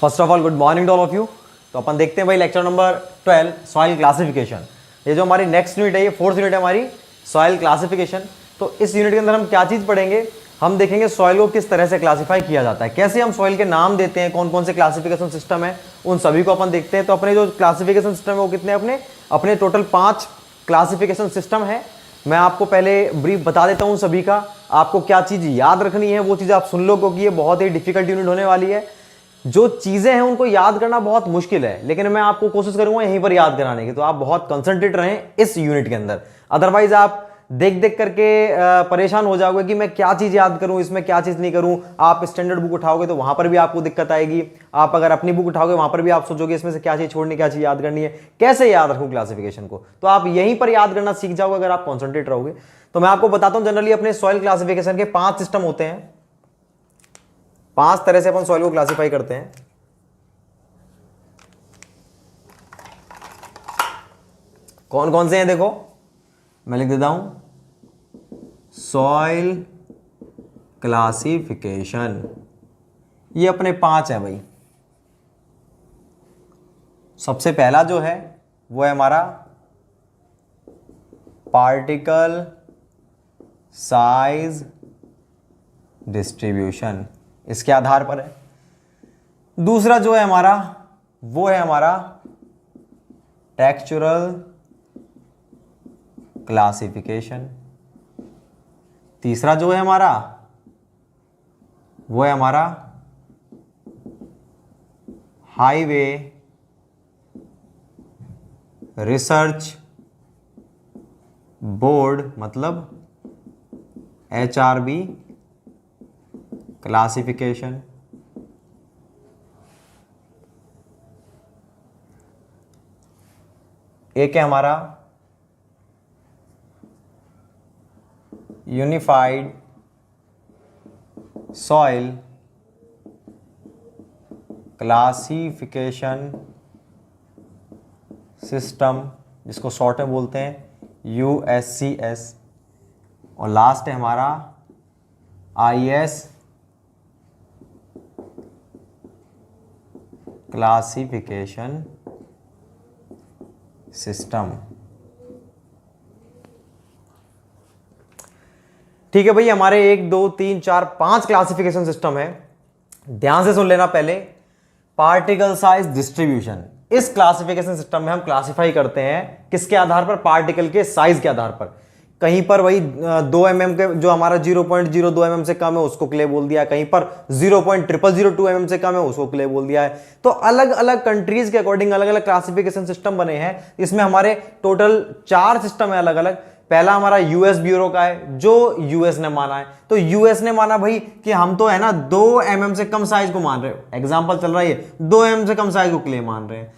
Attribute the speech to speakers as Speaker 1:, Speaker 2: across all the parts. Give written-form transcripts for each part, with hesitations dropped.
Speaker 1: First of all good morning to all of you. तो अपन देखते हैं भाई लेक्चर नंबर 12 सॉइल क्लासिफिकेशन। ये जो हमारी नेक्स्ट यूनिट है, ये फोर्थ यूनिट है हमारी सॉइल क्लासिफिकेशन। तो इस यूनिट के अंदर हम क्या चीज़ पढ़ेंगे, हम देखेंगे सॉइल को किस तरह से क्लासीफाई किया जाता है, कैसे हम सॉइल के नाम देते हैं, कौन कौन से क्लासिफिकेशन सिस्टम है, उन सभी को अपन देखते हैं। तो अपने जो क्लासिफिकेशन सिस्टम है वो कितने, अपने टोटल 5 क्लासिफिकेशन सिस्टम है। मैं आपको पहले ब्रीफ बता देता हूँ सभी का। आपको क्या चीज़ याद रखनी है वो चीज़ आप सुन लो, क्योंकि ये बहुत ही डिफिकल्ट यूनिट होने वाली है। जो चीज़ें हैं उनको याद करना बहुत मुश्किल है, लेकिन मैं आपको कोशिश करूंगा यहीं पर याद कराने की। तो आप बहुत कंसंट्रेट रहें इस यूनिट के अंदर, अदरवाइज आप देख देख करके परेशान हो जाओगे कि मैं क्या चीज़ याद करूं, इसमें क्या चीज़ नहीं करूं। आप स्टैंडर्ड बुक उठाओगे तो वहां पर भी आपको दिक्कत आएगी। आप अगर अपनी बुक उठाओगे वहां पर भी आप सोचोगे इसमें से क्या चीज़ छोड़नी, क्या चीज़ याद करनी है, कैसे याद रखूं क्लासिफिकेशन को। तो आप यहीं पर याद करना सीख जाओगे अगर आप कॉन्सेंट्रेट रहोगे। तो मैं आपको बताता हूं, जनरली अपने सॉइल क्लासिफिकेशन के 5 सिस्टम होते हैं। 5 तरह से अपन सॉइल को क्लासीफाई करते हैं। कौन कौन से हैं देखो, मैं लिख देता हूं। सॉइल क्लासिफिकेशन ये अपने 5 है भाई। सबसे पहला जो है वो है हमारा पार्टिकल साइज डिस्ट्रीब्यूशन, इसके आधार पर है। दूसरा जो है हमारा वो है हमारा टेक्सचरल क्लासिफिकेशन। तीसरा जो है हमारा वो है हमारा हाईवे रिसर्च बोर्ड, मतलब HRB क्लासिफिकेशन। एक है हमारा यूनिफाइड सॉइल क्लासिफिकेशन सिस्टम, जिसको शॉर्ट में बोलते हैं USCS। और लास्ट है हमारा IS क्लासिफिकेशन सिस्टम। ठीक है भाई, हमारे 1 2 3 4 5 क्लासिफिकेशन सिस्टम है। ध्यान से सुन लेना। पहले पार्टिकल साइज डिस्ट्रीब्यूशन, इस क्लासिफिकेशन सिस्टम में हम क्लासिफाई करते हैं किसके आधार पर, पार्टिकल के साइज के आधार पर। कहीं पर वही 2 mm के जो हमारा 0.02 mm से कम है उसको क्ले बोल दिया है, कहीं पर 0.0002 mm से कम है उसको क्ले बोल दिया है। तो अलग अलग कंट्रीज के अकॉर्डिंग अलग अलग क्लासिफिकेशन सिस्टम बने हैं। इसमें हमारे टोटल 4 सिस्टम है अलग अलग। पहला हमारा यूएस ब्यूरो का है, जो यूएस ने माना है। तो यूएस ने माना भाई कि हम तो है ना 2 mm से कम साइज को मान रहे हो, एग्जांपल चल रहा है 2 mm से कम साइज को क्ले मान रहे हैं।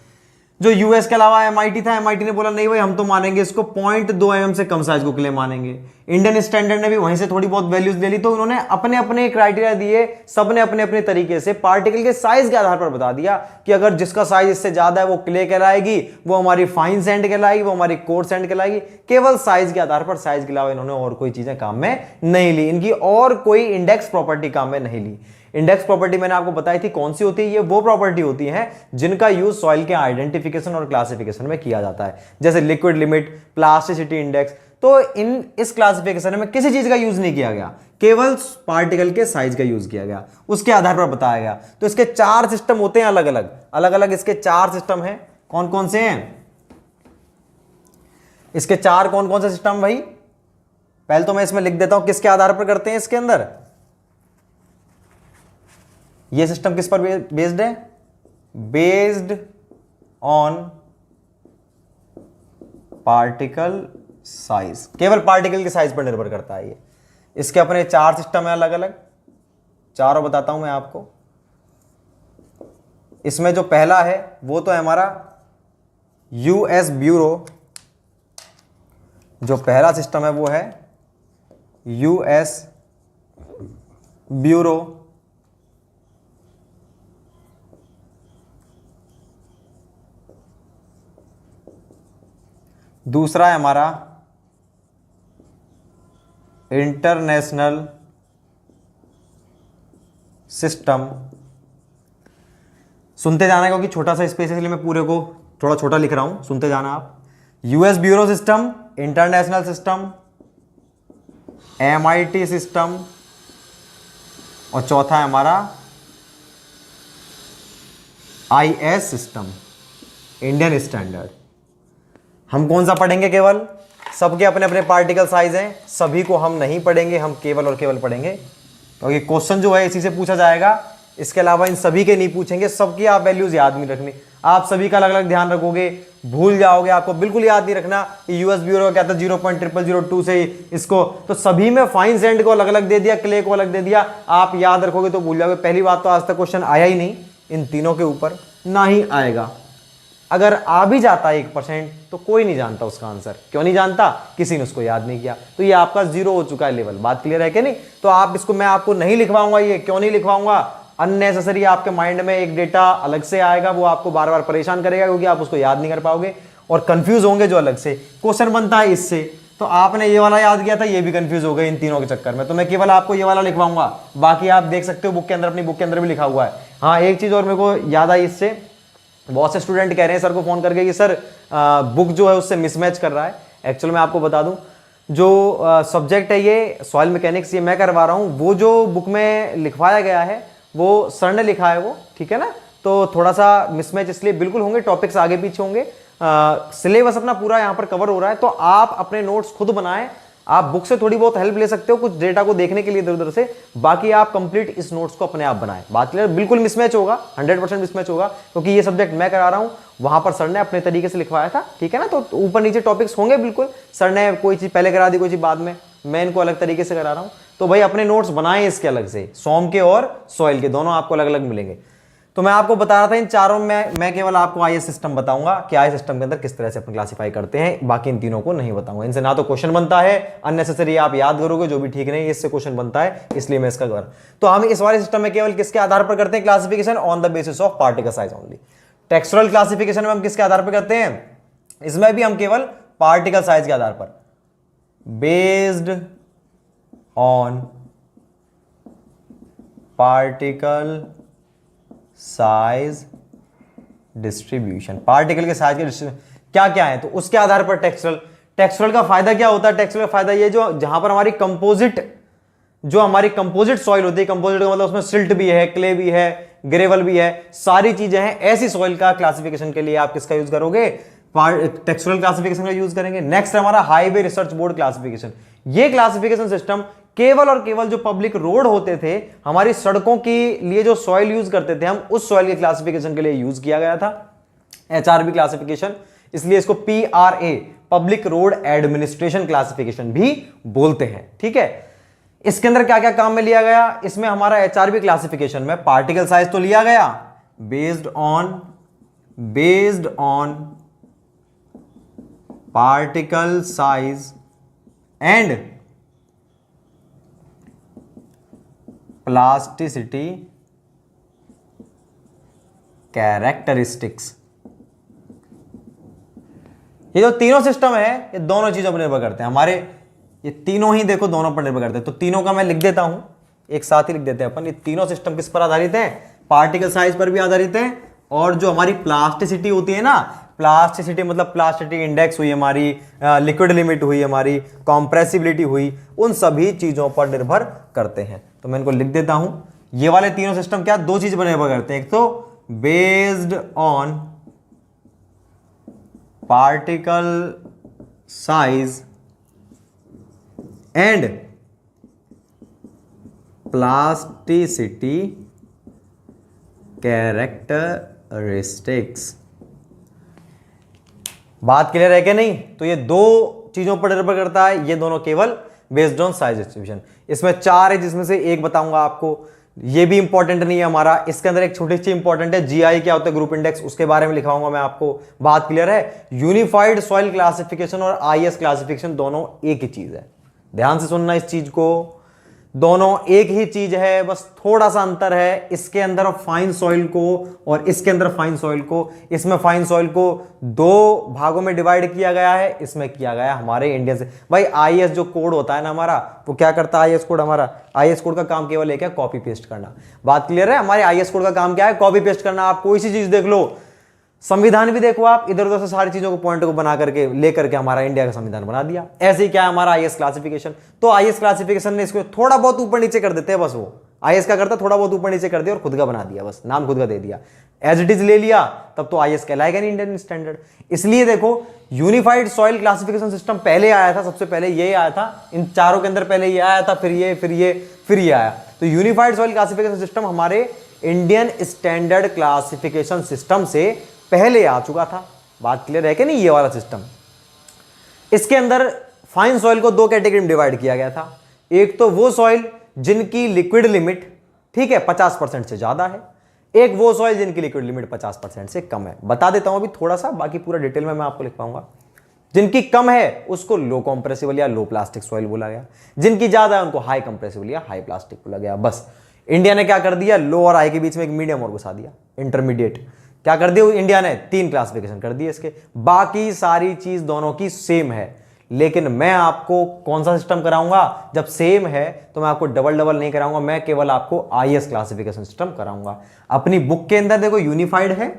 Speaker 1: जो यूएस के अलावा MIT था, MIT ने बोला नहीं भाई हम तो मानेंगे इसको 0.2 mm से कम साइज को क्ले मानेंगे। इंडियन स्टैंडर्ड ने भी वहीं से थोड़ी बहुत वैल्यूज ले ली। तो उन्होंने अपने अपने क्राइटेरिया दिए, सबने अपने अपने तरीके से पार्टिकल के साइज के आधार पर बता दिया कि अगर जिसका साइज इससे ज्यादा है वो क्ले कहलाएगी, वो हमारी फाइन सैंड कहलाएगी, वो हमारी कोर्स सैंड कहलाएगी। केवल साइज के आधार पर, साइज के अलावा इन्होंने और कोई चीजें काम में नहीं ली, इनकी और कोई इंडेक्स प्रॉपर्टी काम में नहीं ली। इंडेक्स प्रॉपर्टी मैंने आपको बताई थी कौन सी होती है, ये वो प्रॉपर्टी होती है जिनका यूज सॉइल के आइडेंटिफिकेशन और क्लासिफिकेशन में किया जाता है, जैसे लिक्विड लिमिट, प्लास्टिसिटी इंडेक्स। तो इस क्लासिफिकेशन में किसी चीज का यूज नहीं किया गया, केवल पार्टिकल के साइज का यूज किया गया, उसके आधार पर बताया गया। तो इसके 4 सिस्टम होते हैं अलग अलग, अलग अलग इसके 4 सिस्टम हैं। कौन कौन से हैं इसके 4, कौन कौन से सिस्टम भाई? पहले तो मैं इसमें लिख देता हूं किसके आधार पर करते हैं इसके अंदर। ये सिस्टम किस पर बेस्ड है? बेस्ड ऑन पार्टिकल साइज, केवल पार्टिकल के साइज पर निर्भर करता है ये। इसके अपने 4 सिस्टम है अलग अलग, चारों बताता हूं मैं आपको। इसमें जो पहला है वो तो है हमारा यूएस ब्यूरो। जो पहला सिस्टम है वो है यूएस ब्यूरो। दूसरा है हमारा इंटरनेशनल सिस्टम सुनते जाना क्योंकि छोटा सा स्पेस है इसलिए मैं पूरे को थोड़ा छोटा लिख रहा हूं, सुनते जाना आप। US bureau system, international system, MIT system, और चौथा है हमारा आईएस सिस्टम, इंडियन स्टैंडर्ड। हम कौन सा पढ़ेंगे? केवल, सबके अपने अपने पार्टिकल साइज हैं, सभी को हम नहीं पढ़ेंगे, हम केवल और केवल पढ़ेंगे क्योंकि क्वेश्चन जो है इसी से पूछा जाएगा, इसके अलावा इन सभी के नहीं पूछेंगे। सबकी आप वैल्यूज याद नहीं रखनी, आप सभी का अलग अलग ध्यान रखोगे, भूल जाओगे, आपको बिल्कुल याद नहीं रखना कि यूएस ब्यूरो क्या था 0.0002 से इसको, तो सभी में फाइन सैंड को अलग अलग दे दिया, क्ले को अलग दे दिया, आप याद रखोगे तो भूल जाओगे। पहली बात तो आज तक क्वेश्चन आया ही नहीं इन तीनों के ऊपर, ना ही आएगा। अगर आ भी जाता है 1% तो कोई नहीं जानता उसका आंसर। क्यों नहीं जानता? किसी ने उसको याद नहीं किया, तो ये आपका 0 हो चुका है लेवल। बात क्लियर है कि नहीं? तो आप इसको, मैं आपको नहीं लिखवाऊंगा, ये क्यों नहीं लिखवाऊंगा? अननेसेसरी आपके माइंड में एक डेटा अलग से आएगा, वो आपको बार बार परेशान करेगा क्योंकि आप उसको याद नहीं कर पाओगे और कंफ्यूज होंगे जो अलग से क्वेश्चन बनता है इससे। तो आपने ये वाला याद किया था, ये भी कंफ्यूज हो गए इन तीनों के चक्कर में, तो मैं केवल आपको ये वाला लिखवाऊंगा। बाकी आप देख सकते हो बुक के अंदर, अपनी बुक के अंदर भी लिखा हुआ है। हाँ, एक चीज और मेरे को याद आई इससे, बहुत से स्टूडेंट कह रहे हैं सर को फोन करके कि सर बुक जो है उससे मिसमैच कर रहा है। एक्चुअली मैं आपको बता दूं, जो सब्जेक्ट है ये सॉइल मैकेनिक्स, ये मैं करवा रहा हूं, वो जो बुक में लिखवाया गया है वो सर ने लिखा है वो, ठीक है ना? तो थोड़ा सा मिसमैच इसलिए बिल्कुल होंगे, टॉपिक्स आगे पीछे होंगे, सिलेबस अपना पूरा यहाँ पर कवर हो रहा है। तो आप अपने नोट्स खुद बनाएं, आप बुक से थोड़ी बहुत हेल्प ले सकते हो कुछ डेटा को देखने के लिए इधर उधर से, बाकी आप कंप्लीट इस नोट्स को अपने आप बनाएं। बात क्लियर? बिल्कुल मिसमैच होगा, 100% मिसमैच होगा क्योंकि ये सब्जेक्ट मैं करा रहा हूं, वहां पर सर ने अपने तरीके से लिखवाया था, ठीक है ना? तो ऊपर नीचे टॉपिक्स होंगे बिल्कुल, सर ने कोई चीज पहले करा दी, कोई चीज बाद में, मैं इनको अलग तरीके से करा रहा हूं। तो भाई अपने नोट्स बनाएं इसके अलग से, सोम के और सॉइल के, दोनों आपको अलग अलग मिलेंगे। तो मैं आपको बता रहा था इन चारों में मैं केवल आपको आईएस सिस्टम बताऊंगा कि आईएस सिस्टम के अंदर किस तरह से अपन क्लासिफाई करते हैं, बाकी इन तीनों को नहीं बताऊंगा। इनसे ना तो क्वेश्चन बनता है, अननेसेसरी आप याद करोगे जो भी ठीक नहीं, इससे क्वेश्चन बनता है, इसलिए मैं इसका कर। तो हम इस वाले सिस्टम में केवल किसके आधार पर करते हैं classification? On the basis of particle size only. Textural classification में हम किसके आधार पर करते हैं? इसमें भी हम केवल पार्टिकल साइज के आधार पर, based on particle size distribution. Particle के साइज के डिस्ट्रीब्यूशन क्या क्या है, तो उसके आधार पर टेक्सचुरल का फायदा क्या होता है? टेक्सचुरल का फायदा ये, जो जहां पर हमारी कंपोजिट सॉइल होती है, कंपोजिट का मतलब उसमें सिल्ट भी है, क्ले भी है, ग्रेवल भी है, सारी चीजें हैं, ऐसी सॉइल का क्लासिफिकेशन के लिए आप किसका यूज करोगे? टेक्सचुरल क्लासिफिकेशन का यूज करेंगे। नेक्स्ट हमारा हाईवे रिसर्च बोर्ड क्लासिफिकेशन। ये क्लासिफिकेशन सिस्टम केवल और केवल जो पब्लिक रोड होते थे, हमारी सड़कों के लिए जो सॉइल यूज करते थे हम, उस सॉइल के क्लासिफिकेशन के लिए यूज किया गया था, एचआरबी क्लासिफिकेशन। इसलिए इसको PRA, public road administration classification भी बोलते हैं, ठीक है? इसके अंदर क्या क्या काम में लिया गया? इसमें हमारा एचआरबी क्लासिफिकेशन में पार्टिकल साइज तो लिया गया, based on particle size and plasticity characteristics. ये जो तीनों सिस्टम है, ये दोनों चीजों पर निर्भर करते हैं हमारे, ये तीनों ही देखो दोनों पर निर्भर करते हैं। तो तीनों का मैं लिख देता हूं, एक साथ ही लिख देते हैं अपन। ये तीनों सिस्टम किस पर आधारित है? पार्टिकल साइज पर भी आधारित है, और जो हमारी प्लास्टिसिटी होती है ना, प्लास्टिसिटी मतलब प्लास्टिसिटी इंडेक्स हुई हमारी, लिक्विड लिमिट हुई हमारी, कॉम्प्रेसिबिलिटी हुई, उन सभी चीजों पर निर्भर करते हैं। तो मैं इनको लिख देता हूं। ये वाले तीनों सिस्टम क्या, दो चीज पर निर्भर करते हैं, एक तो based on particle size and plasticity characteristics. बात क्लियर है कि नहीं? तो ये दो चीजों पर निर्भर करता है, ये दोनों केवल बेस्ड ऑन साइज डिस्ट्रीब्यूशन। इसमें चार है, जिसमें से एक बताऊंगा आपको, ये भी इंपॉर्टेंट नहीं है हमारा। इसके अंदर एक छोटी सी इंपॉर्टेंट है, जीआई क्या होता है, ग्रुप इंडेक्स, उसके बारे में लिखाऊंगा मैं आपको। बात क्लियर है? यूनिफाइड सॉइल क्लासिफिकेशन और आईएस क्लासिफिकेशन दोनों एक ही चीज है, ध्यान से सुनना इस चीज को। दोनों एक ही चीज है, बस थोड़ा सा अंतर है इसके अंदर फाइन सॉइल को और इसके अंदर फाइन सॉइल को। इसमें फाइन सॉइल को दो भागों में डिवाइड किया गया है, इसमें किया गया हमारे इंडिया से। भाई आईएएस जो कोड होता है ना हमारा, वो क्या करता है आईएएस कोड हमारा? आईएएस कोड का काम केवल एक है, कॉपी पेस्ट करना। बात क्लियर है? हमारे आईएएस कोड का काम क्या है? कॉपी पेस्ट करना। आप कोई सी चीज देख लो, संविधान भी देखो आप, इधर उधर से सारी चीजों को पॉइंट को बना करके लेकर के हमारा इंडिया का संविधान बना दिया। ऐसे ही क्या है हमारा आईएएस क्लासिफिकेशन। तो आईएएस क्लासिफिकेशन ने इसको थोड़ा बहुत ऊपर नीचे कर देते हैं, बस वो आईएएस का करता थोड़ा बहुत ऊपर नीचे कर दिया और खुद का बना दिया, बस नाम खुद का दे दिया, एज इट इज ले लिया, तब तो आईएएस कहलाएगा नहीं इंडियन स्टैंडर्ड। इसलिए देखो यूनिफाइड सॉइल क्लासिफिकेशन सिस्टम पहले आया था, सबसे पहले ये आया था, इन चारों के अंदर पहले ये आया था, फिर ये आया। तो यूनिफाइड सॉइल क्लासिफिकेशन सिस्टम हमारे इंडियन स्टैंडर्ड क्लासिफिकेशन सिस्टम से पहले आ चुका था। बात क्लियर है कि नहीं? ये वाला सिस्टम, इसके अंदर फाइन सॉइल को दो कैटेगरी में डिवाइड किया गया था। एक तो वो सॉइल जिनकी लिक्विड लिमिट, ठीक है, 50% से ज्यादा है, एक वो सॉइल जिनकी लिक्विड लिमिट 50% से कम है। बता देता हूं अभी थोड़ा सा, बाकी पूरा डिटेल में मैं आपको लिख पाऊंगा। जिनकी कम है उसको लो कंप्रेसिबल या लो प्लास्टिक सॉइल बोला गया, जिनकी ज्यादा है उनको हाई कंप्रेसिबल या हाई प्लास्टिक बोला गया। बस इंडिया ने क्या कर दिया, लो और हाई के बीच में एक मीडियम और घुसा दिया, इंटरमीडिएट। क्या कर दिया इंडिया ने? 3 क्लासिफिकेशन कर दिए इसके। बाकी सारी चीज दोनों की सेम है, लेकिन मैं आपको कौन सा सिस्टम कराऊंगा? जब सेम है तो मैं आपको डबल डबल नहीं कराऊंगा, मैं केवल आपको आईएएस क्लासिफिकेशन सिस्टम कराऊंगा। अपनी बुक के अंदर देखो यूनिफाइड है,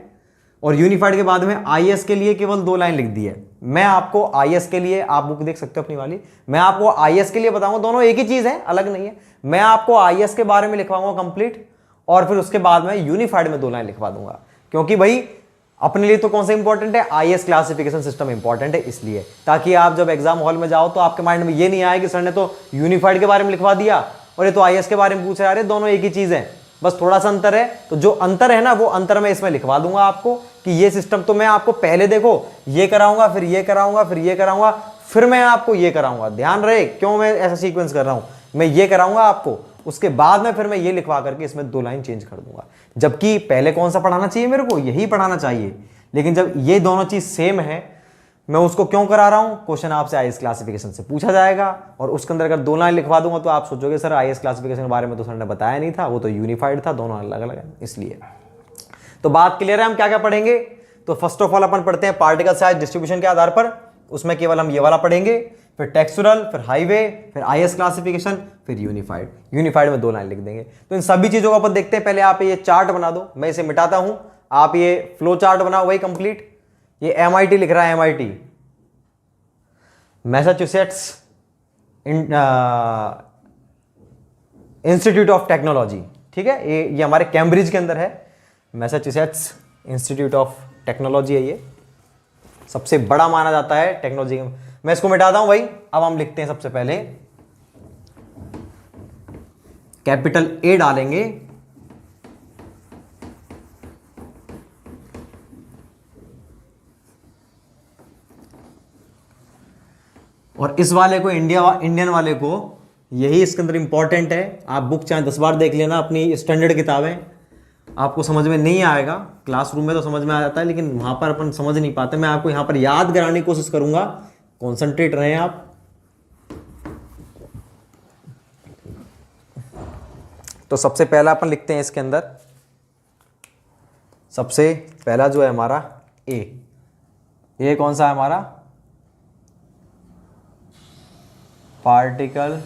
Speaker 1: और यूनिफाइड के बाद में आईएएस के लिए केवल 2 लाइन लिख दी है। मैं आपको आईएएस के लिए, आप बुक देख सकते हो अपनी वाली, मैं आपको आईएएस के लिए बताऊंगा, दोनों एक ही चीज है, अलग नहीं है। मैं आपको आईएएस के बारे में लिखवाऊंगा कंप्लीट, और फिर उसके बाद में यूनिफाइड में 2 लाइन लिखवा दूंगा। क्योंकि भाई अपने लिए तो कौन सा इंपॉर्टेंट है? आईएएस क्लासिफिकेशन सिस्टम इंपॉर्टेंट है, इसलिए ताकि आप जब एग्जाम हॉल में जाओ तो आपके माइंड में ये नहीं आए कि सर ने तो यूनिफाइड के बारे में लिखवा दिया और ये तो आईएएस के बारे में पूछ रहे, दोनों एक ही चीज है, बस थोड़ा सा अंतर है। तो जो अंतर है ना, वो अंतर मैं इसमें लिखवा दूंगा आपको कि ये सिस्टम तो मैं आपको पहले देखो ये कराऊंगा, फिर ये कराऊंगा, फिर ये कराऊंगा, फिर मैं आपको ये कराऊंगा। ध्यान रहे क्यों मैं ऐसा सीक्वेंस कर रहा हूं। मैं ये कराऊंगा आपको, उसके बाद में फिर मैं ये लिखवा करके इसमें 2 लाइन चेंज कर दूंगा। जबकि पहले कौन सा पढ़ाना चाहिए मेरे को? यही पढ़ाना चाहिए। लेकिन जब ये दोनों चीज सेम है, मैं उसको क्यों करा रहा हूं? क्वेश्चन आपसे आईएएस क्लासिफिकेशन से पूछा जाएगा, और उसके अंदर अगर 2 लाइन लिखवा दूंगा तो आप सोचोगे सर आईएएस क्लासिफिकेशन के बारे में तो सर ने बताया नहीं था, वो तो यूनिफाइड था, दोनों अलग अलग है, इसलिए। तो बात क्लियर है? हम क्या क्या पढ़ेंगे? तो फर्स्ट ऑफ ऑल अपन पढ़ते हैं पार्टिकल साइज डिस्ट्रीब्यूशन के आधार पर, उसमें केवल हम ये वाला पढ़ेंगे, फिर टेक्सचुरल, फिर हाईवे, फिर आईएएस क्लासिफिकेशन, फिर यूनिफाइड। यूनिफाइड में 2 लाइन लिख देंगे। तो इन सभी चीजों को अपन देखते हैं। पहले आप ये चार्ट बना दो, मैं इसे मिटाता हूं, आप ये फ्लो चार्ट बनाओ, वही कंप्लीट। ये एमआईटी लिख रहा है, MIT Massachusetts institute of technology, ठीक है, ये हमारे कैम्ब्रिज के अंदर है, मैसाचुसेट्स इंस्टीट्यूट ऑफ टेक्नोलॉजी है, ये सबसे बड़ा माना जाता है टेक्नोलॉजी। मैं इसको मिटाता हूं भाई। अब हम लिखते हैं सबसे पहले कैपिटल ए डालेंगे, और इस वाले को इंडियन वाले को, यही इसके अंदर इंपॉर्टेंट है। आप बुक चाहे 10 बार देख लेना, अपनी स्टैंडर्ड किताबें, आपको समझ में नहीं आएगा। क्लासरूम में तो समझ में आ जाता है, लेकिन वहां पर अपन समझ नहीं पाते। मैं आपको यहां पर याद कराने की कोशिश करूंगा, कॉन्सेंट्रेट रहें आप। तो सबसे पहला अपन लिखते हैं इसके अंदर, सबसे पहला जो है हमारा ए कौन सा है हमारा? पार्टिकल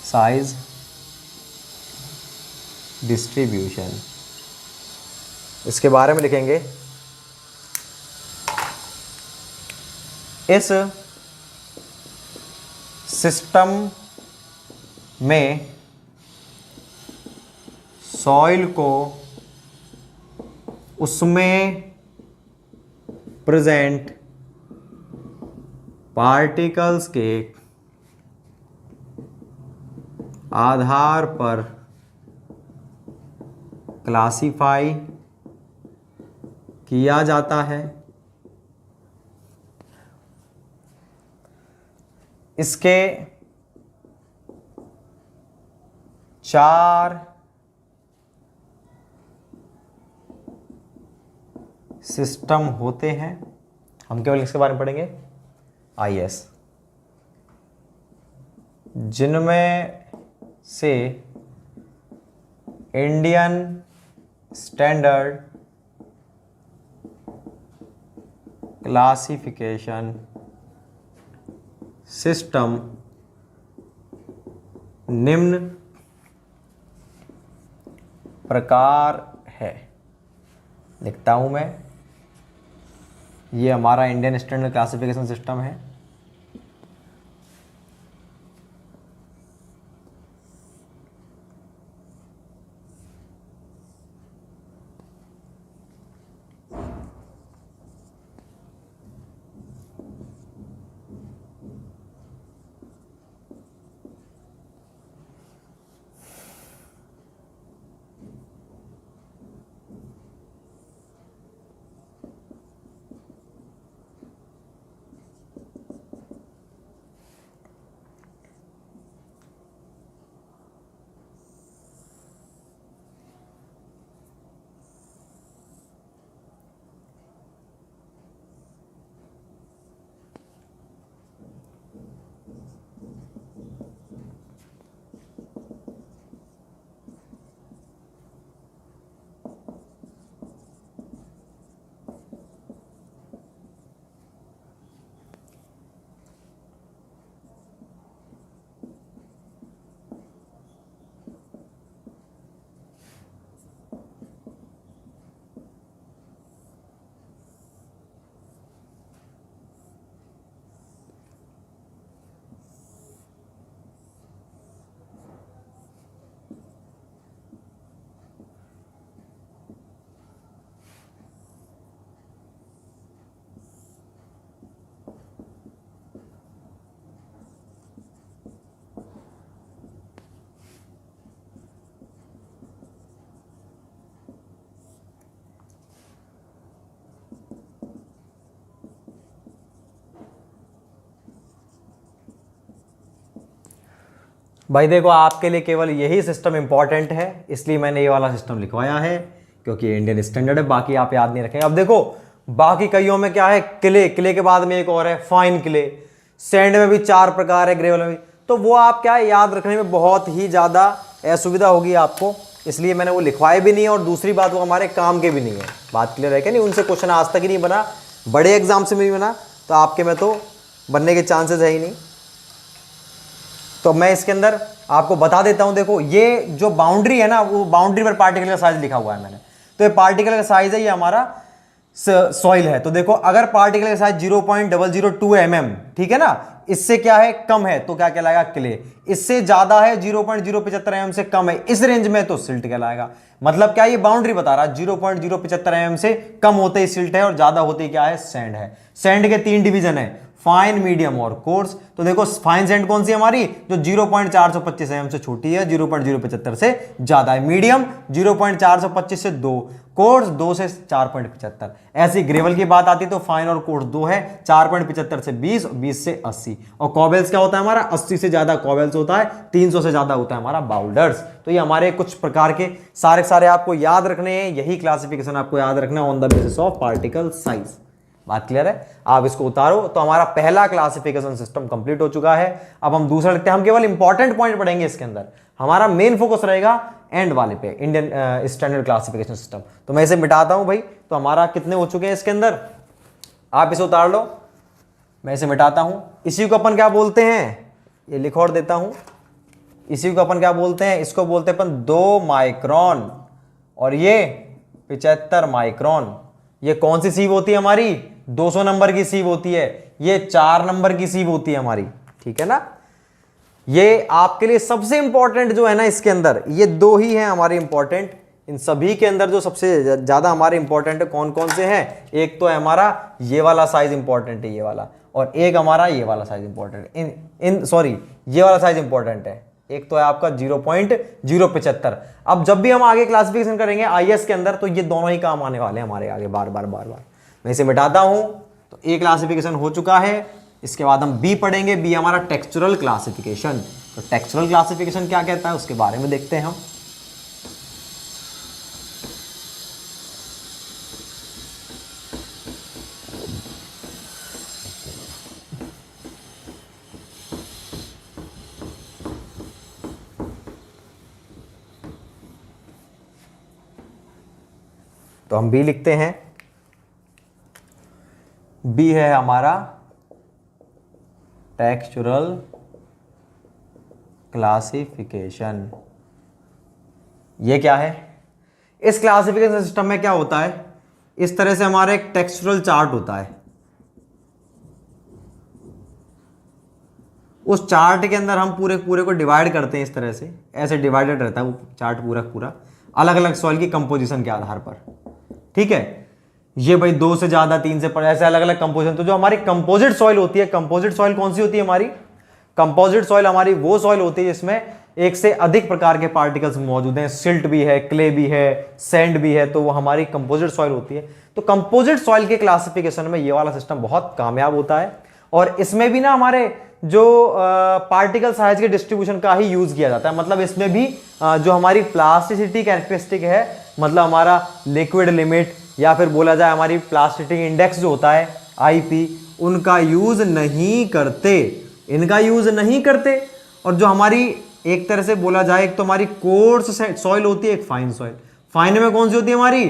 Speaker 1: साइज डिस्ट्रीब्यूशन, इसके बारे में लिखेंगे। इस सिस्टम में सॉइल को उसमें प्रेजेंट पार्टिकल्स के आधार पर क्लासिफाई किया जाता है। इसके 4 सिस्टम होते हैं। हम केवल इसके बारे में पढ़ेंगे, आईएएस, जिनमें से इंडियन स्टैंडर्ड क्लासिफिकेशन सिस्टम निम्न प्रकार है। लिखता हूं मैं, ये हमारा इंडियन स्टैंडर्ड क्लासिफिकेशन सिस्टम है। भाई देखो, आपके लिए केवल यही सिस्टम इंपॉर्टेंट है, इसलिए मैंने ये वाला सिस्टम लिखवाया है, क्योंकि इंडियन स्टैंडर्ड है। बाकी आप याद नहीं रखेंगे। अब देखो, बाकी कईयों में क्या है, क्ले, क्ले के बाद में एक और है फाइन क्ले, सैंड में भी 4 प्रकार है, ग्रेवल में भी। तो वो आप क्या है, याद रखने में बहुत ही ज़्यादा असुविधा होगी आपको, इसलिए मैंने वो लिखवाए भी नहीं है। और दूसरी बात, वो हमारे काम के भी नहीं है। बात क्लियर है क्या? नहीं, उनसे क्वेश्चन आज तक ही नहीं बना, बड़े एग्जाम से भी नहीं बना, तो आपके में तो बनने के चांसेस है ही नहीं। तो मैं इसके अंदर आपको बता देता हूं। देखो, ये जो बाउंड्री है ना, वो बाउंड्री पर पार्टिकल का साइज लिखा हुआ है मैंने। तो ये पार्टिकल का साइज है, ये हमारा सॉइल है। तो देखो, अगर पार्टिकल का साइज 0.002 mm, ठीक है ना, इससे क्या है, कम है, तो क्या कहलाएगा, क्ले। इससे ज्यादा है, 0.075 mm से कम है, इस रेंज में, तो सिल्ट कहलाएगा। मतलब क्या, ये बाउंड्री बता रहा है, 0.075 mm से कम होते ही सिल्ट है, और ज्यादा होते ही क्या है, सैंड है। सैंड के 3 डिवीजन है, फाइन, मीडियम और कोर्स। तो देखो, फाइन सैंड कौन सी हमारी, जो 0.425 mm से छोटी है, 0.075 से ज्यादा है। मीडियम 0.425 से 2, कोर्स 2 से 4.75। ऐसी ग्रेवल की बात आती तो फाइन और कोर्स 2 है, 4.75 से 20, 20 से 80। और कॉबल्स क्या होता है हमारा, 80 से ज्यादा कॉबल्स होता है, 300 से ज्यादा होता है हमारा बाउल्डर्स। तो ये हमारे कुछ प्रकार के सारे आपको याद रखने हैं, यही क्लासिफिकेशन आपको याद रखना है on the basis of particle size. बात क्लियर है? आप इसको उतारो। तो हमारा पहला क्लासिफिकेशन सिस्टम कंप्लीट हो चुका है। अब हम दूसरा लिखते हैं। हम केवल इंपॉर्टेंट पॉइंट पढ़ेंगे इसके अंदर, हमारा मेन फोकस रहेगा एंड वाले पे, इंडियन स्टैंडर्ड क्लासिफिकेशन सिस्टम। तो मैं इसे मिटाता हूं भाई। तो हमारा कितने हो चुके हैं इसके अंदर, आप इसे उतार लो, मैं इसे मिटाता हूं। इसी को अपन क्या बोलते हैं, ये लिख और देता हूं। इसी को अपन क्या बोलते हैं, इसको बोलते हैं अपन 2 माइक्रोन, और ये 75 माइक्रोन। ये कौन सी सीव होती है हमारी, 200 नंबर की सीव होती है। ये 4 नंबर की सीव होती है हमारी, ठीक है ना। ये आपके लिए सबसे इंपॉर्टेंट जो है ना, इसके अंदर ये 2 ही हैं हमारे इंपॉर्टेंट। इन सभी के अंदर जो सबसे ज्यादा हमारे इंपॉर्टेंट है, कौन कौन से हैं, एक तो है हमारा ये वाला साइज इंपॉर्टेंट है, ये वाला, और एक हमारा ये वाला साइज इंपॉर्टेंट है। सॉरी, ये वाला साइज इंपॉर्टेंट है। एक तो है आपका 0.075। अब जब भी हम आगे क्लासिफिकेशन करेंगे आईएस के अंदर, तो ये दोनों ही काम आने वाले हैं हमारे आगे, बार बार। मैं इसे मिटाता हूं। तो ए क्लासिफिकेशन हो चुका है। इसके बाद हम बी पढ़ेंगे। बी हमारा टेक्सचुरल क्लासिफिकेशन। तो टेक्सचुरल क्लासिफिकेशन क्या कहता है, उसके बारे में देखते हैं हम। तो हम बी लिखते हैं। बी है हमारा टेक्सचुरल क्लासिफिकेशन। ये क्या है? इस क्लासिफिकेशन सिस्टम में क्या होता है, इस तरह से हमारा एक टेक्सचुरल चार्ट होता है। उस चार्ट के अंदर हम पूरे पूरे को डिवाइड करते हैं, इस तरह से ऐसे डिवाइडेड रहता है वो चार्ट पूरा पूरा, अलग अलग सॉइल की कंपोजिशन के आधार पर। ठीक है, ये भाई 2 से ज्यादा, 3 से पर, ऐसे अलग अलग कंपोजिशन। तो जो हमारी कंपोजिट सॉइल होती है, कंपोजिट सॉइल कौन सी होती है हमारी? कंपोजिट सॉइल हमारी वो सॉइल होती है जिसमें एक से अधिक प्रकार के पार्टिकल्स मौजूद हैं। सिल्ट भी है, क्ले भी है, सैंड भी है, तो वो हमारी कंपोजिट सॉइल होती है। तो कंपोजिट सॉइल के क्लासिफिकेशन में ये वाला सिस्टम बहुत कामयाब होता है। और इसमें भी ना हमारे जो पार्टिकल साइज के डिस्ट्रीब्यूशन का ही यूज किया जाता है। मतलब इसमें भी जो हमारी प्लास्टिसिटी कैरेक्टरिस्टिक है, मतलब हमारा लिक्विड लिमिट या फिर बोला जाए हमारी प्लास्टिसिटी इंडेक्स जो होता है आईपी, उनका यूज नहीं करते, इनका यूज नहीं करते। और जो हमारी एक तरह से बोला जाए, एक तो हमारी कोर्स सॉइल होती है, एक फाइन सॉइल। फाइन में कौन सी होती है हमारी?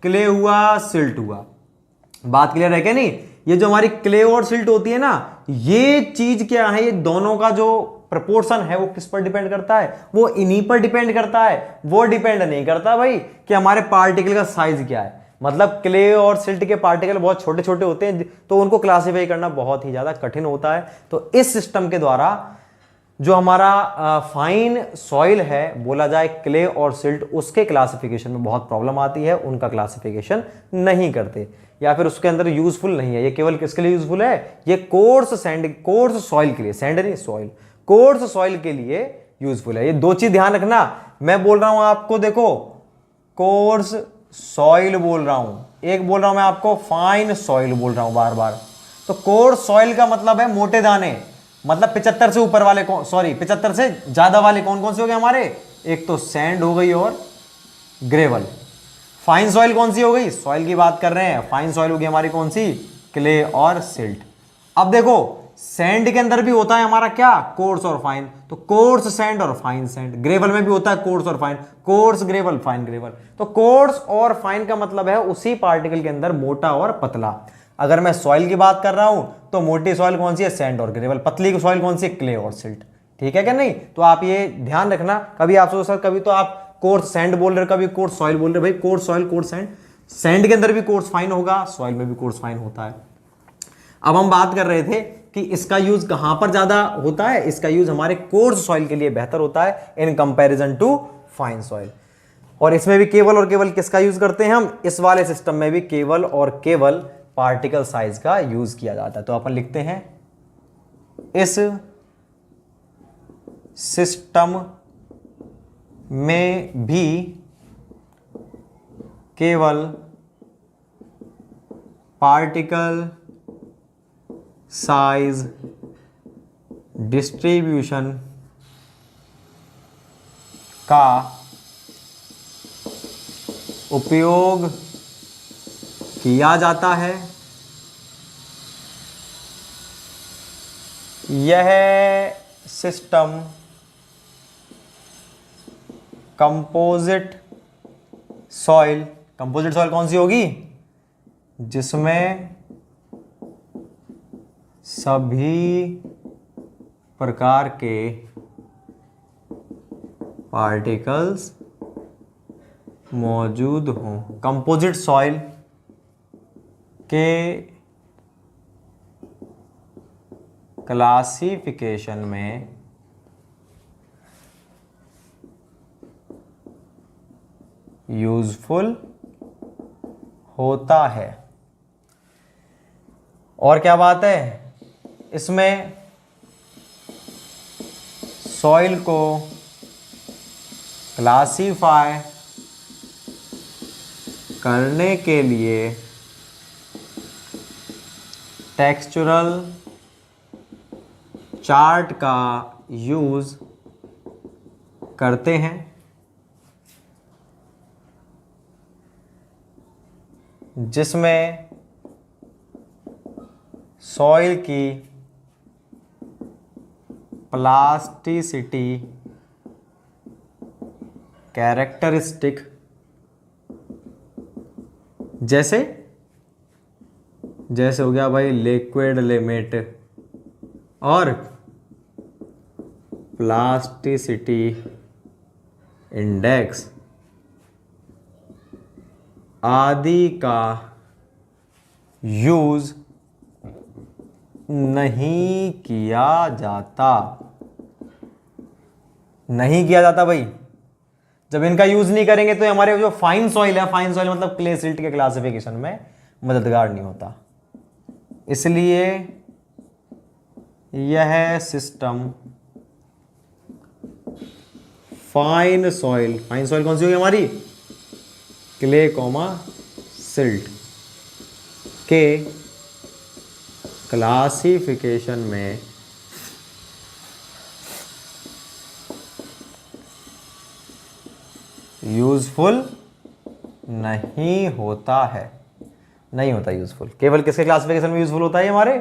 Speaker 1: क्ले हुआ, सिल्ट हुआ। बात क्लियर है क्या नहीं? ये जो हमारी क्ले और सिल्ट होती है ना, ये चीज क्या है, ये दोनों का जो प्रपोर्शन है वो किस पर डिपेंड करता है? वो इन्हीं पर डिपेंड करता है। वो डिपेंड नहीं करता भाई कि हमारे पार्टिकल का साइज क्या है। मतलब क्ले और सिल्ट के पार्टिकल बहुत छोटे छोटे होते हैं, तो उनको क्लासिफाई करना बहुत ही ज्यादा कठिन होता है। तो इस सिस्टम के द्वारा जो हमारा फाइन सॉइल है, बोला जाए क्ले और सिल्ट, उसके क्लासिफिकेशन में बहुत प्रॉब्लम आती है। उनका क्लासिफिकेशन नहीं करते या फिर उसके अंदर यूजफुल नहीं है। ये केवल किसके लिए यूजफुल है? ये कोर्स सैंड, कोर्स सॉइल के लिए, सैंड नहीं सॉइल, कोर्स सॉइल के लिए यूजफुल है। ये 2 चीज ध्यान रखना। मैं बोल रहा हूं आपको, देखो कोर्स सॉइल बोल रहा हूं, एक बोल रहा हूं मैं आपको फाइन सॉइल बोल रहा हूं बार बार। तो कोर्स सॉइल का मतलब है मोटे दाने, मतलब 75 से ऊपर वाले, सॉरी 75 से ज्यादा वाले कौन कौन से हो गए हमारे? एक तो सैंड हो गई और ग्रेवल। फाइन सॉइल कौन सी हो गई? सॉइल की बात कर रहे हैं, फाइन सॉइल होगी हमारी कौन सी? क्ले और सिल्ट। अब देखो सैंड के अंदर भी होता है हमारा क्या? कोर्स और फाइन। तो कोर्स सैंड और फाइन सैंड। ग्रेवल में भी होता है कोर्स और fine, course gravel, fine gravel. तो कोर्स और फाइन का मतलब है उसी पार्टिकल के अंदर मोटा और पतला। अगर मैं सॉइल की बात कर रहा हूं तो मोटी सॉइल कौन सी है? सैंड और ग्रेवल। पतली सॉइल कौन सी है? क्ले और सिल्ट। ठीक है क्या नहीं? तो आप ये ध्यान रखना। कभी आप सोचो सर, कभी तो आप कोर्स सैंड बोल रहे, कभी कोर्स सॉइल बोल रहे। भाई course soil, coarse sand, sand के अंदर भी कोर्स फाइन होगा, सॉइल में भी कोर्स फाइन होता है। अब हम बात कर रहे थे कि इसका यूज कहां पर ज्यादा होता है? इसका यूज हमारे कोर्स सॉइल के लिए बेहतर होता है in comparison to fine soil. और इसमें भी केवल और केवल किसका यूज करते हैं हम? इस वाले सिस्टम में भी केवल और केवल पार्टिकल साइज का यूज किया जाता है। तो अपन लिखते हैं इस सिस्टम में भी केवल पार्टिकल साइज डिस्ट्रीब्यूशन का उपयोग किया जाता है। यह system composite soil, composite soil कौन सी होगी? जिसमें सभी प्रकार के पार्टिकल्स मौजूद हों। कंपोजिट सॉइल के क्लासिफिकेशन में यूजफुल होता है। और क्या बात है, इसमें सॉइल को क्लासीफाई करने के लिए टेक्सचुरल चार्ट का यूज करते हैं, जिसमें सॉइल की प्लास्टिसिटी कैरेक्टरिस्टिक जैसे जैसे हो गया भाई लिक्विड लिमिट और प्लास्टिसिटी इंडेक्स आदि का यूज नहीं किया जाता। नहीं किया जाता भाई। जब इनका यूज नहीं करेंगे तो हमारे जो फाइन सॉइल है, फाइन सॉइल मतलब क्ले सिल्ट के क्लासिफिकेशन में मददगार नहीं होता। इसलिए यह सिस्टम फाइन सॉइल कौन सी होगी हमारी? क्ले कॉमा सिल्ट के क्लासिफिकेशन में यूजफुल नहीं होता है। नहीं होता यूजफुल। केवल किसके क्लासिफिकेशन में यूजफुल होता है? हमारे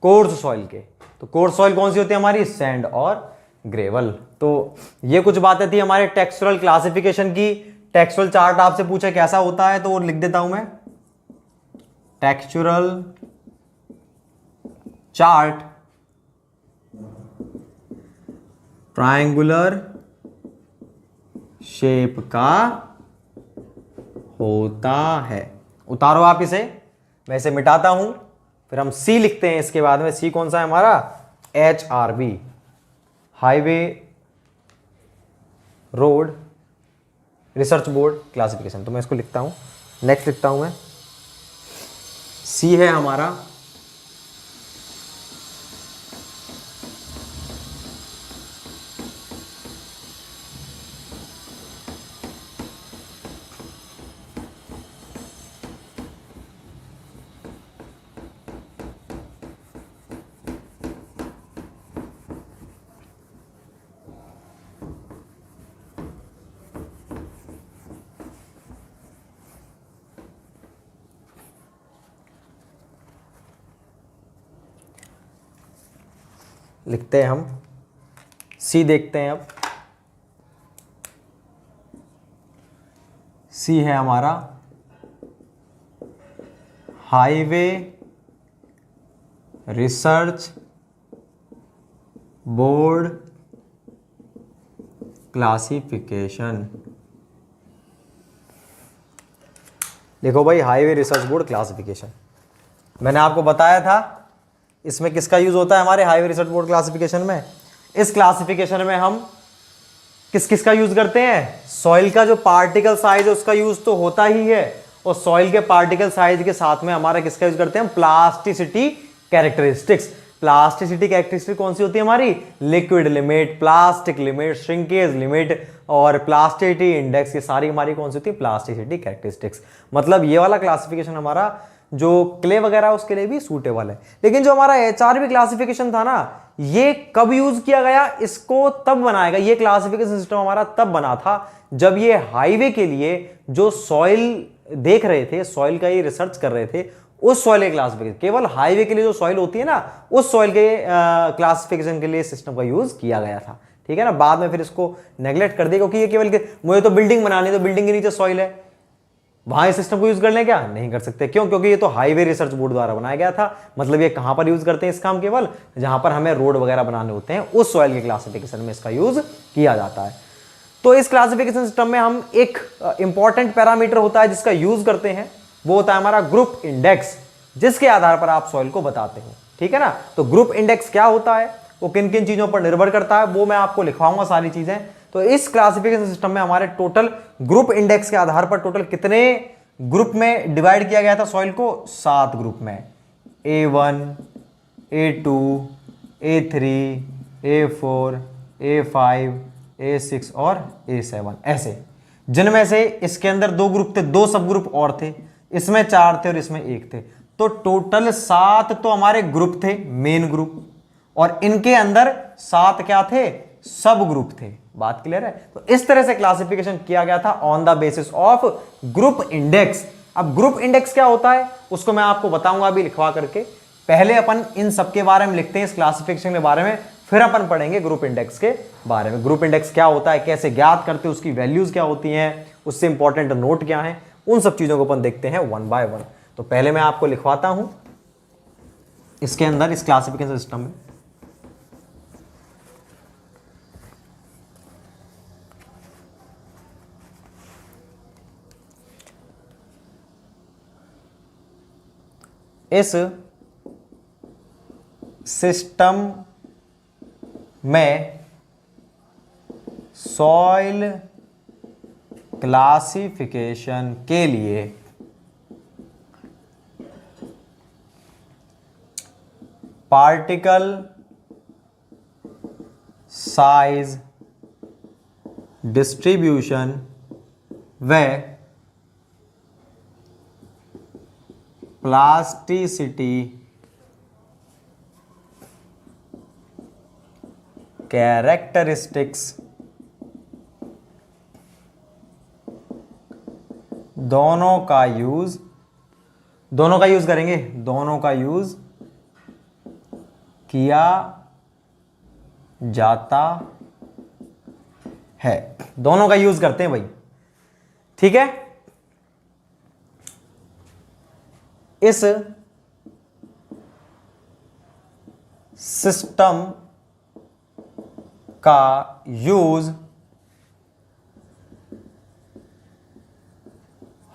Speaker 1: कोर्स सॉइल के। तो कोर्स सॉइल कौन सी होती है हमारी? सैंड और ग्रेवल। तो ये कुछ बातें थी हमारे टेक्सचुरल क्लासिफिकेशन की। टेक्सचुरल चार्ट आपसे पूछे कैसा होता है तो वो लिख देता हूं मैं। टेक्सचुरल चार्ट ट्रायंगुलर शेप का होता है। उतारो आप इसे, मैं इसे मिटाता हूं, फिर हम सी लिखते हैं इसके बाद में। सी कौन सा है हमारा? HRB, highway road research board classification. तो मैं इसको लिखता हूं, नेक्स्ट लिखता हूं मैं। सी है हमारा लिखते हैं हम सी। देखते हैं अब सी है हमारा हाईवे रिसर्च बोर्ड क्लासिफिकेशन। देखो भाई, हाईवे रिसर्च बोर्ड क्लासिफिकेशन मैंने आपको बताया था। इसमें किसका यूज होता है हमारे हाईवे रिसर्च बोर्ड क्लासिफिकेशन में? इस क्लासिफिकेशन में हम किस किस का यूज करते हैं? सॉइल का जो पार्टिकल साइज है उसका यूज तो होता ही है, और सॉइल के पार्टिकल साइज के साथ में हमारा किसका यूज करते हैं? Plasticity characteristics. प्लास्टिसिटी कैरेक्टरिस्टिक कौन सी होती है हमारी? Liquid limit, plastic limit, shrinkage limit और प्लास्टिसिटी इंडेक्स। ये सारी हमारी कौन सी होती है? Plasticity characteristics. मतलब ये वाला क्लासिफिकेशन हमारा जो क्ले वगैरह उसके लिए भी सूटेबल है। लेकिन जो हमारा HRB क्लासिफिकेशन था ना, ये कब यूज किया गया? इसको तब बनाया गया, ये क्लासिफिकेशन सिस्टम हमारा तब बना था जब ये हाईवे के लिए जो सॉइल देख रहे थे, सॉइल का ये रिसर्च कर रहे थे, उस सॉइल के क्लासिफिकेशन, केवल हाईवे के लिए जो सॉइल होती है ना, उस सॉइल के क्लासिफिकेशन के लिए सिस्टम का यूज किया गया था। ठीक है ना। बाद में फिर इसको नेग्लेक्ट कर दिया, क्योंकि ये केवल मुझे तो बिल्डिंग बनानी है, तो बिल्डिंग के नीचे सॉइल है, वहां इस सिस्टम को यूज कर लें क्या? नहीं कर सकते। क्यों? क्योंकि ये तो हाईवे रिसर्च बोर्ड द्वारा बनाया गया था। मतलब ये कहां पर यूज करते हैं इसका? हम केवल जहां पर हमें रोड वगैरह बनाने होते हैं, उस सॉइल के क्लासिफिकेशन में इसका यूज किया जाता है। तो इस क्लासिफिकेशन सिस्टम में हम एक इंपॉर्टेंट पैरामीटर होता है जिसका यूज करते हैं, वो होता है हमारा ग्रुप इंडेक्स, जिसके आधार पर आप सॉइल को बताते हो। ठीक है ना। तो ग्रुप इंडेक्स क्या होता है, वो किन किन चीजों पर निर्भर करता है, वो मैं आपको लिखवाऊंगा सारी चीजें। तो इस क्लासिफिकेशन सिस्टम में हमारे टोटल ग्रुप इंडेक्स के आधार पर टोटल कितने ग्रुप में डिवाइड किया गया था सॉइल को? 7 ग्रुप में। A1, A2, A3, A4, A5, A6 और A7 ऐसे, जिनमें से इसके अंदर 2 ग्रुप थे, 2 सब ग्रुप और थे, इसमें 4 थे और इसमें 1 थे। तो टोटल 7 तो हमारे ग्रुप थे, मेन ग्रुप, और इनके अंदर 7 क्या थे? सब ग्रुप थे। बात क्लियर है। तो इस तरह से क्लासिफिकेशन किया गया था on the basis of group index. अब ग्रुप इंडेक्स क्या होता है उसको मैं आपको बताऊंगा अभी लिखवा करके। पहले अपन इन सब के बारे में लिखते हैं, इस क्लासिफिकेशन के बारे में, फिर अपन पढ़ेंगे ग्रुप इंडेक्स के बारे में। ग्रुप इंडेक्स क्या होता है, कैसे ज्ञात करते हैं, उसकी वैल्यूज क्या होती हैं, उससे इंपॉर्टेंट नोट क्या है, उन सब चीजों को अपन देखते हैं वन बाय वन। तो पहले मैं आपको लिखवाता हूं इसके अंदर, इस क्लासिफिकेशन सिस्टम में इस सिस्टम में सॉइल क्लासिफिकेशन के लिए पार्टिकल साइज डिस्ट्रीब्यूशन व प्लास्टिसिटी कैरेक्टरिस्टिक्स दोनों का यूज करेंगे, दोनों का यूज किया जाता है, दोनों का यूज करते हैं भाई। ठीक है, इस सिस्टम का यूज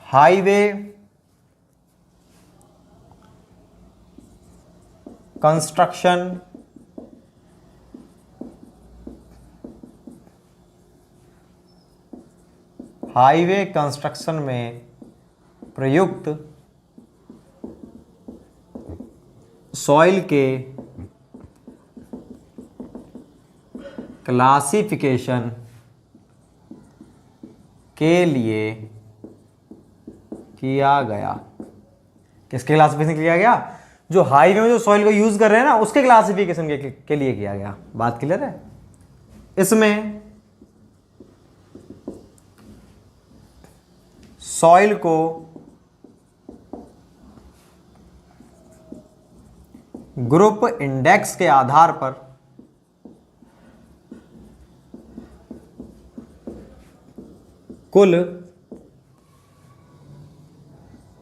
Speaker 1: हाईवे कंस्ट्रक्शन में प्रयुक्त सॉइल के क्लासिफिकेशन के लिए किया गया। किसके क्लासिफिकेशन किया गया? जो हाईवे में जो सॉइल को यूज कर रहे हैं ना, उसके क्लासिफिकेशन के लिए किया गया। बात क्लियर है? इसमें सॉइल को ग्रुप इंडेक्स के आधार पर कुल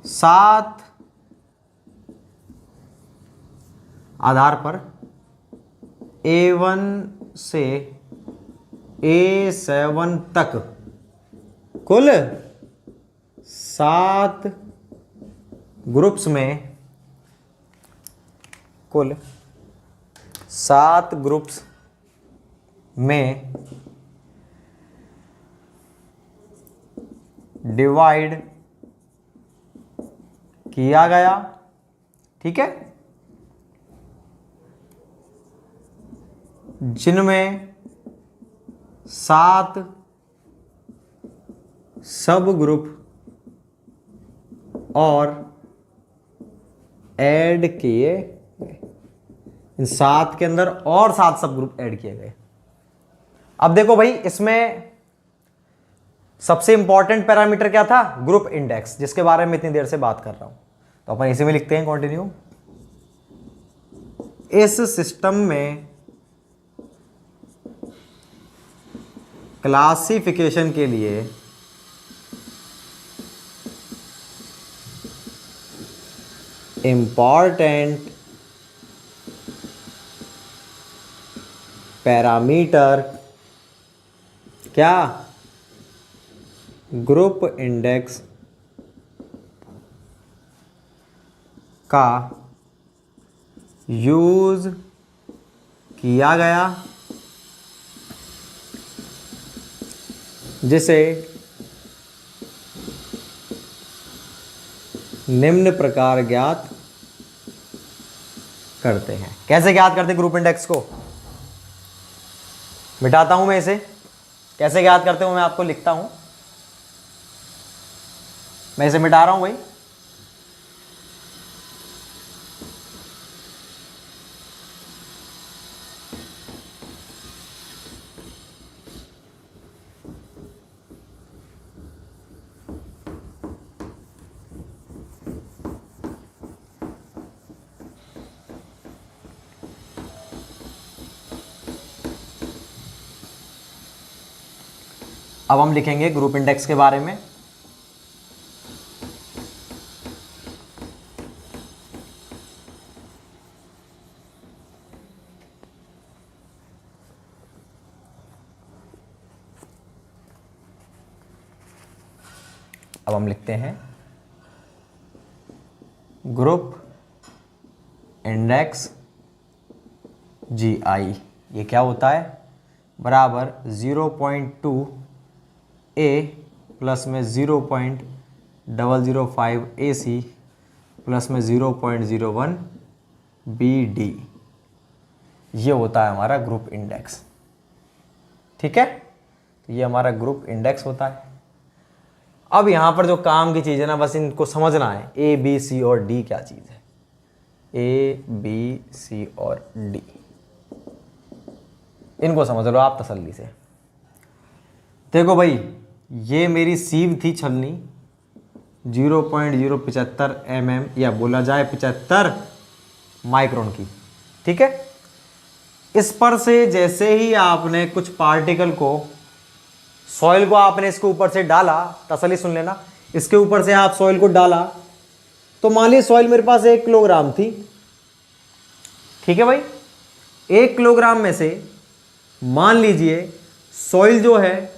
Speaker 1: 7 आधार पर A1 से A7 तक कुल 7 ग्रुप्स में, कुल 7 ग्रुप्स में डिवाइड किया गया। ठीक है, जिनमें 7 सब ग्रुप और ऐड किए गए। इन 7 के अंदर और 7 सब ग्रुप ऐड किए गए। अब देखो भाई, इसमें सबसे इंपॉर्टेंट पैरामीटर क्या था? ग्रुप इंडेक्स, जिसके बारे में इतनी देर से बात कर रहा हूं। तो अपन इसी में लिखते हैं, कंटिन्यू। इस सिस्टम में क्लासिफिकेशन के लिए इंपॉर्टेंट पैरामीटर क्या? ग्रुप इंडेक्स का यूज किया गया, जिसे निम्न प्रकार ज्ञात करते हैं। कैसे ज्ञात करते हैं ग्रुप इंडेक्स को? मिटाता हूं मैं इसे। कैसे ज्ञात करते हो मैं आपको लिखता हूं। मैं इसे मिटा रहा हूं भाई। अब हम लिखेंगे ग्रुप इंडेक्स के बारे में। अब हम लिखते हैं ग्रुप इंडेक्स GI, ये क्या होता है, बराबर 0.2 A प्लस में 0.005 AC प्लस में 0.01 BD, ये होता है हमारा ग्रुप इंडेक्स। ठीक है, तो ये हमारा ग्रुप इंडेक्स होता है। अब यहां पर जो काम की चीज है ना, बस इनको समझना है, A B C और D क्या चीज है, A B C और D, इनको समझ लो आप तसल्ली से। देखो भाई, ये मेरी सीव थी छलनी 0.075 mm या बोला जाए 75 माइक्रोन की। ठीक है, इस पर से जैसे ही आपने कुछ पार्टिकल को, सॉइल को आपने इसके ऊपर से डाला, तसल्ली सुन लेना, इसके ऊपर से आप सॉइल को डाला, तो मान लीजिए सॉइल मेरे पास 1 किलोग्राम थी। ठीक है भाई, 1 किलोग्राम में से मान लीजिए सॉइल जो है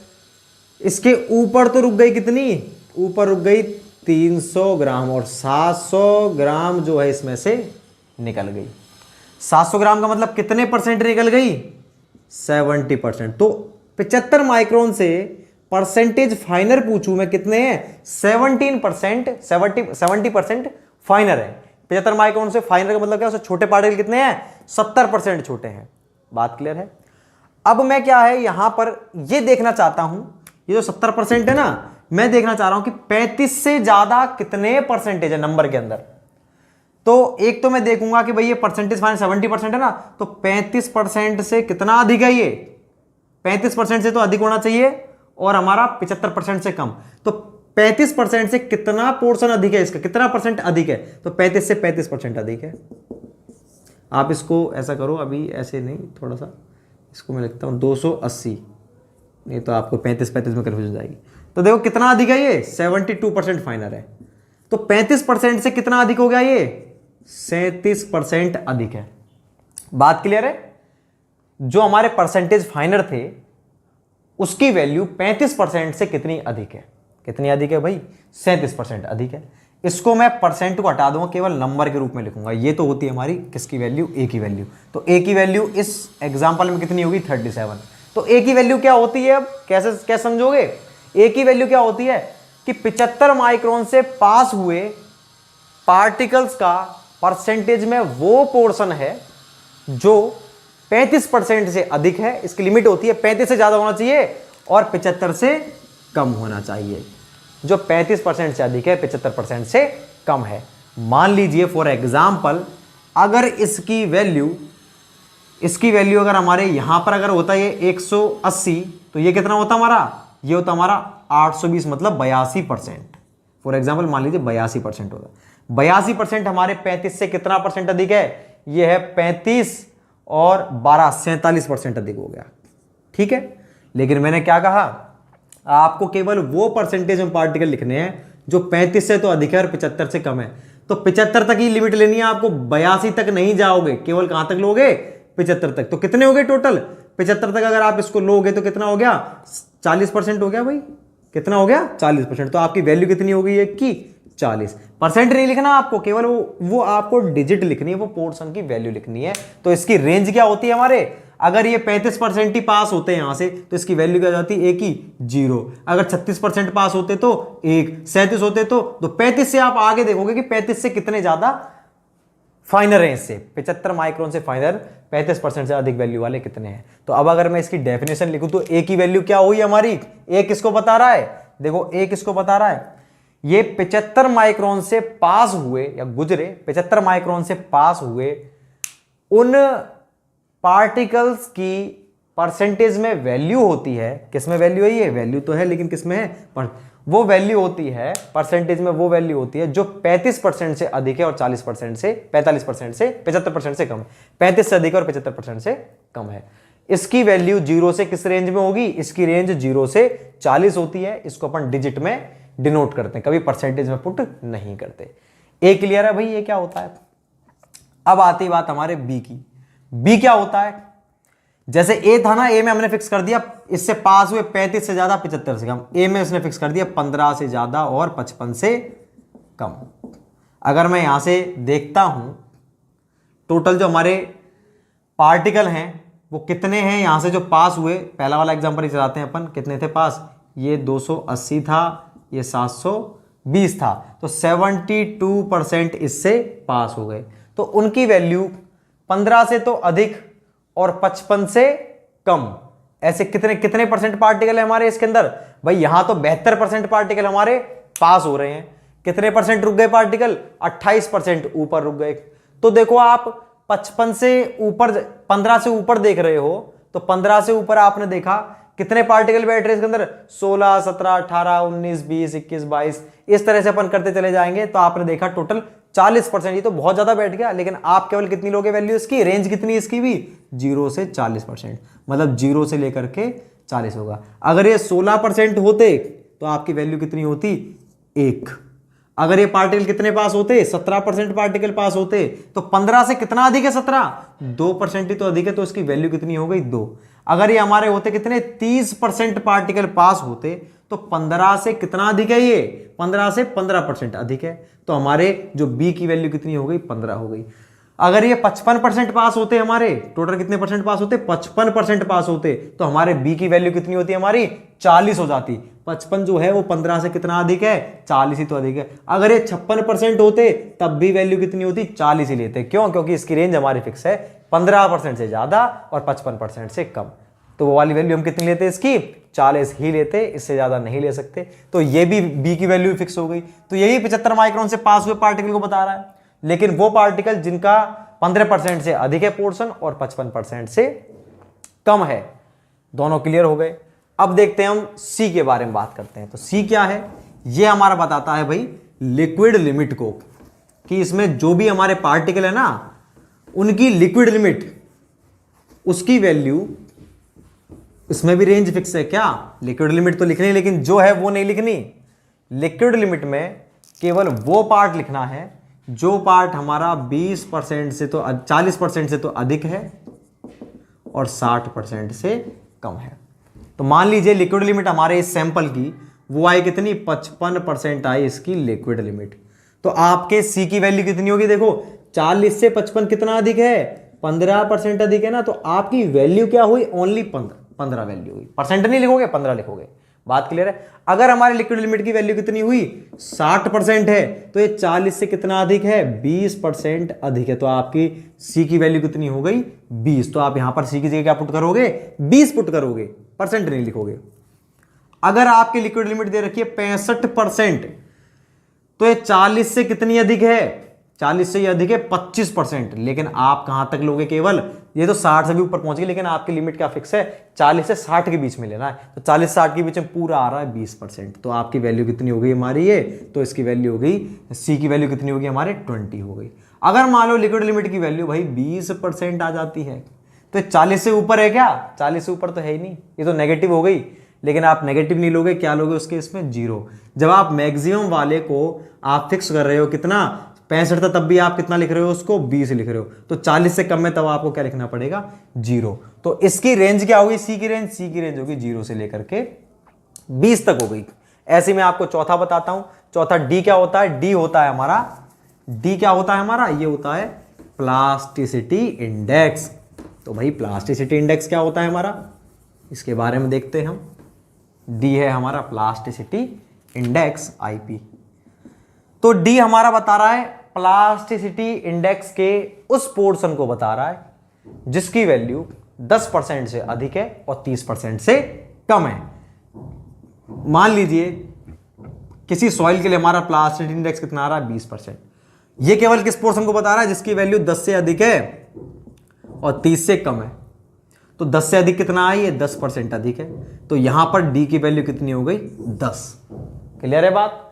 Speaker 1: इसके ऊपर तो रुक गई कितनी, ऊपर रुक गई 300 ग्राम और 700 ग्राम जो है इसमें से निकल गई। 700 ग्राम का मतलब कितने परसेंट निकल गई, 70%। तो 75 माइक्रोन से परसेंटेज फाइनर पूछूं मैं कितने हैं, 17%, 70% फाइनर है। 75 माइक्रोन से फाइनर का मतलब क्या, उससे छोटे पार्टिकल कितने हैं, 70% छोटे हैं। बात क्लियर है। अब मैं क्या है यहां पर ये देखना चाहता हूं, ये जो 70% है ना, मैं देखना चाह रहा हूं कि 35 से ज्यादा कितने परसेंटेज है नंबर के अंदर। तो एक तो मैं देखूंगा कि भाई ये परसेंटेज फाइनल 70% है ना, तो 35% से कितना अधिक है, ये 35% से तो अधिक होना चाहिए और हमारा 75% से कम। तो 35% से कितना पोर्शन अधिक है, इसका कितना परसेंट अधिक है, तो 35 से 35% अधिक है। आप इसको ऐसा करो, अभी ऐसे नहीं, थोड़ा सा इसको मैं लिखता हूं 280, नहीं तो आपको 35 में कन्फ्यूज हो जाएगी। तो देखो कितना अधिक है, ये 72% फाइनर है। तो 35% से कितना अधिक हो गया, ये 37% अधिक है। बात क्लियर है। जो हमारे परसेंटेज फाइनर थे उसकी वैल्यू 35% से कितनी अधिक है, कितनी अधिक है भाई, 37% अधिक है। इसको मैं परसेंट को हटा दूंगा, केवल नंबर के रूप में लिखूंगा। ये तो होती है हमारी किसकी वैल्यू, ए की वैल्यू। तो ए की वैल्यू इस एग्जांपल में कितनी होगी, 37। तो ए की वैल्यू क्या होती है, अब कैसे समझोगे, ए की वैल्यू क्या होती है कि 75 माइक्रोन से पास हुए पार्टिकल्स का परसेंटेज में वो पोर्शन है जो 35% से अधिक है। इसकी लिमिट होती है 35 से ज्यादा होना चाहिए और 75 से कम होना चाहिए। जो 35% से अधिक है 75% से कम है। मान लीजिए फॉर एग्जांपल, अगर इसकी वैल्यू अगर हमारे यहां पर अगर होता है 180, तो ये कितना होता हमारा, ये होता हमारा 820, मतलब 82%। फॉर एग्जांपल मान लीजिए 82% होता। 82% हमारे 35 से कितना परसेंट अधिक है, ये है 35 और 12 47% अधिक हो गया। ठीक है, लेकिन मैंने क्या कहा, आपको केवल वो परसेंटेज में पार्टिकल लिखने हैं जो 35 से तो अधिक है और 75 से कम है। तो 75 तक ही लिमिट लेनी है आपको, 82 तक नहीं जाओगे, केवल कहां तक लोगे, 75 तक। तो कितने हो गए टोटल, 75 तक अगर आप इसको लोगे तो कितना हो गया, 40% हो गया भाई, कितना हो गया 40%। तो आपकी वैल्यू कितनी हो गई है कि 40। परसेंट नहीं लिखना आपको, केवल वो आपको डिजिट लिखनी है, वो पोर्शन की वैल्यू लिखनी है। तो इसकी रेंज क्या होती है हमारे, अगर ये 35% ही पास होते हैं यहां से तो इसकी वैल्यू क्या जाती है, 1 की 0। अगर 36% पास होते तो 1, 37 होते तो 35 से आप आगे देखोगे कि 35 से कितने ज्यादा फाइनर है इससे। 75 माइक्रोन से फाइनर 35% से अधिक वैल्यू वाले कितने हैं। तो अब अगर मैं इसकी डेफिनेशन लिखूं तो ए की वैल्यू क्या हुई हमारी, ए किसको बता रहा है, देखो ए किसको बता रहा है, ये 75 माइक्रोन से पास हुए या गुजरे, 75 माइक्रोन से पास हुए उन पार्टिकल्स की परसेंटेज में वैल्यू होती है। किसमें वैल्यू है, ये वैल्यू तो है लेकिन किसमें है, वो वैल्यू होती है परसेंटेज में, वो वैल्यू होती है जो 35% से अधिक है और 40% से 45% से 75% से कम है। 35 से अधिक और 75% से कम है। इसकी वैल्यू 0 से किस रेंज में होगी, इसकी रेंज 0 से 40 होती है। इसको अपन डिजिट में डिनोट करते हैं, कभी परसेंटेज में पुट नहीं करते। ए क्लियर है भाई, ये क्या होता है। अब आती बात हमारे बी की। बी क्या होता है, जैसे ए था ना, ए में हमने फिक्स कर दिया इससे पास हुए 35 से ज्यादा 75 से कम, ए में उसने फिक्स कर दिया 15 से ज्यादा और 55 से कम। अगर मैं यहां से देखता हूं टोटल जो हमारे पार्टिकल हैं वो कितने हैं, यहां से जो पास हुए, पहला वाला एग्जांपल ही चलाते हैं अपन, कितने थे पास, ये 280 था, ये 720 था, तो 72% इससे पास हो गए। तो उनकी वैल्यू 15 से तो अधिक और 55 से कम। ऐसे कितने कितने परसेंट पार्टिकल है हमारे इसके अंदर भाई, यहां तो 72% पार्टिकल हमारे पास हो रहे हैं। कितने परसेंट रुक गए पार्टिकल, 28% ऊपर रुक गए। तो देखो आप 55 से ऊपर, 15 से ऊपर देख रहे हो, तो 15 से ऊपर आपने देखा कितने पार्टिकल बैठ रहे इसके अंदर, 16, 17, 18, 19, 20, 21, 22, इस तरह से अपन करते चले जाएंगे। तो आपने देखा टोटल 40%, ये तो बहुत ज्यादा बैठ गया। लेकिन आप केवल कितनी लोगे वैल्यू इसकी, रेंज कितनी इसकी भी, 0 से 40%, मतलब 0 से लेकर के 40 होगा। अगर ये 16% होते तो आपकी वैल्यू कितनी होती, 1। अगर ये पार्टिकल कितने पास होते, 17% पार्टिकल पास होते, तो 15 से कितना अधिक है, 17, 2% ही तो अधिक है, तो इसकी वैल्यू कितनी हो गई, 2। अगर ये हमारे होते कितने, 30% पार्टिकल पास होते, तो 15 से कितना अधिक है, ये 15 से 15% अधिक है, तो हमारे जो बी की वैल्यू कितनी हो गई, 15 हो गई। अगर ये 55% पास होते, हमारे टोटल कितने परसेंट पास होते, 55% पास होते, तो हमारे बी की वैल्यू कितनी होती है, हमारी 40 हो जाती। 55 जो है वो 15 से कितना अधिक है, 40 ही तो अधिक है। अगर ये 56% होते तब भी वैल्यू कितनी होती, 40 ही लेते। क्यों, क्योंकि इसकी रेंज हमारी फिक्स है 15% से ज्यादा और 55% से कम। तो वो वाली वैल्यू हम कितनी लेते, इसकी 40 ही लेते, इससे ज्यादा नहीं ले सकते। तो ये भी बी की वैल्यू फिक्स हो गई। तो यही 75 माइक्रोन से पास हुए पार्टिकल को बता रहा है। लेकिन वो पार्टिकल जिनका 15% से अधिक है पोर्शन और 55% से कम है, दोनों क्लियर हो गए। अब देखते हैं हम सी के बारे में बात करते हैं। तो सी क्या है, ये हमारा बताता है भाई लिक्विड लिमिट को, कि इसमें जो भी हमारे पार्टिकल है ना, उनकी लिक्विड लिमिट, उसकी वैल्यू, इसमें भी रेंज फिक्स है क्या, लिक्विड लिमिट तो लिखनी, लेकिन जो है वो नहीं लिखनी। लिक्विड लिमिट में केवल वो पार्ट लिखना है जो पार्ट हमारा 20% से तो 40% से तो अधिक है और 60% से कम है। तो मान लीजिए लिक्विड लिमिट हमारे इस सैंपल की वो आई कितनी, 55% आई इसकी लिक्विड लिमिट। तो आपके सी की वैल्यू कितनी होगी, देखो 40 से 55 कितना अधिक है, 15% अधिक है ना। तो आपकी वैल्यू क्या हुई, ओनली 15 वैल्यू हुई। परसेंट नहीं लिखोगे, 15 लिखोगे। बात क्लियर है। अगर हमारे लिक्विड लिमिट की वैल्यू कितनी हुई, 60% है, तो ये 40 से कितना अधिक है, 20% अधिक है। तो आपकी सी की वैल्यू कितनी हो गई, 20। तो आप यहां पर सी की जगह क्या पुट करोगे, 20 पुट करोगे, परसेंट नहीं लिखोगे। अगर आपकी लिक्विड लिमिट दे रखी है 65%, तो ये 40 से कितनी अधिक है, 40 से ये अधिक है 25%। लेकिन आप कहां तक लोगे, केवल ये तो 60 से भी ऊपर पहुंच गई, लेकिन आपकी लिमिट क्या फिक्स है, 40 से 60 के बीच में लेना है। तो 40 60 के बीच में पूरा आ रहा है 20%। तो आपकी वैल्यू कितनी हो गई हमारी ये, तो इसकी वैल्यू हो गई, सी की वैल्यू कितनी होगी हमारे 20 हो गई। अगर मान लो लिक्विड लिमिट की वैल्यू भाई 20% आ जाती है, तो 40 से ऊपर है क्या, 40 से ऊपर तो है ही नहीं, ये तो नेगेटिव हो गई। लेकिन आप नेगेटिव नहीं लोगे, क्या लोगे उसके इसमें, 0। जब आप मैक्सिमम वाले को आप फिक्स कर रहे हो कितना, 65 था, तब भी आप कितना लिख रहे हो उसको, 20 लिख रहे हो। तो 40 से कम है तब आपको क्या लिखना पड़ेगा, 0। तो इसकी रेंज क्या होगी, सी की रेंज, सी की रेंज होगी 0 से लेकर के 20 तक हो गई। ऐसे मैं आपको चौथा बताता हूं। चौथा डी क्या होता है, डी होता है हमारा, डी क्या होता है हमारा, ये होता है प्लास्टिसिटी इंडेक्स। तो भाई प्लास्टिसिटी इंडेक्स क्या होता है हमारा, इसके बारे में देखते हैं हम। डी है हमारा प्लास्टिसिटी इंडेक्स, आईपी। तो डी हमारा बता रहा है प्लास्टिसिटी इंडेक्स के उस पोर्शन को बता रहा है जिसकी वैल्यू 10% से अधिक है और 30% से कम है। मान लीजिए किसी सॉइल के लिए हमारा प्लास्टिसिटी इंडेक्स कितना आ रहा है, 20%। यह केवल किस पोर्शन को बता रहा है, जिसकी वैल्यू 10 से अधिक है और 30 से कम है। तो 10 से अधिक कितना आई है, 10% अधिक है। तो यहां पर डी की वैल्यू कितनी हो गई, 10। क्लियर है बात।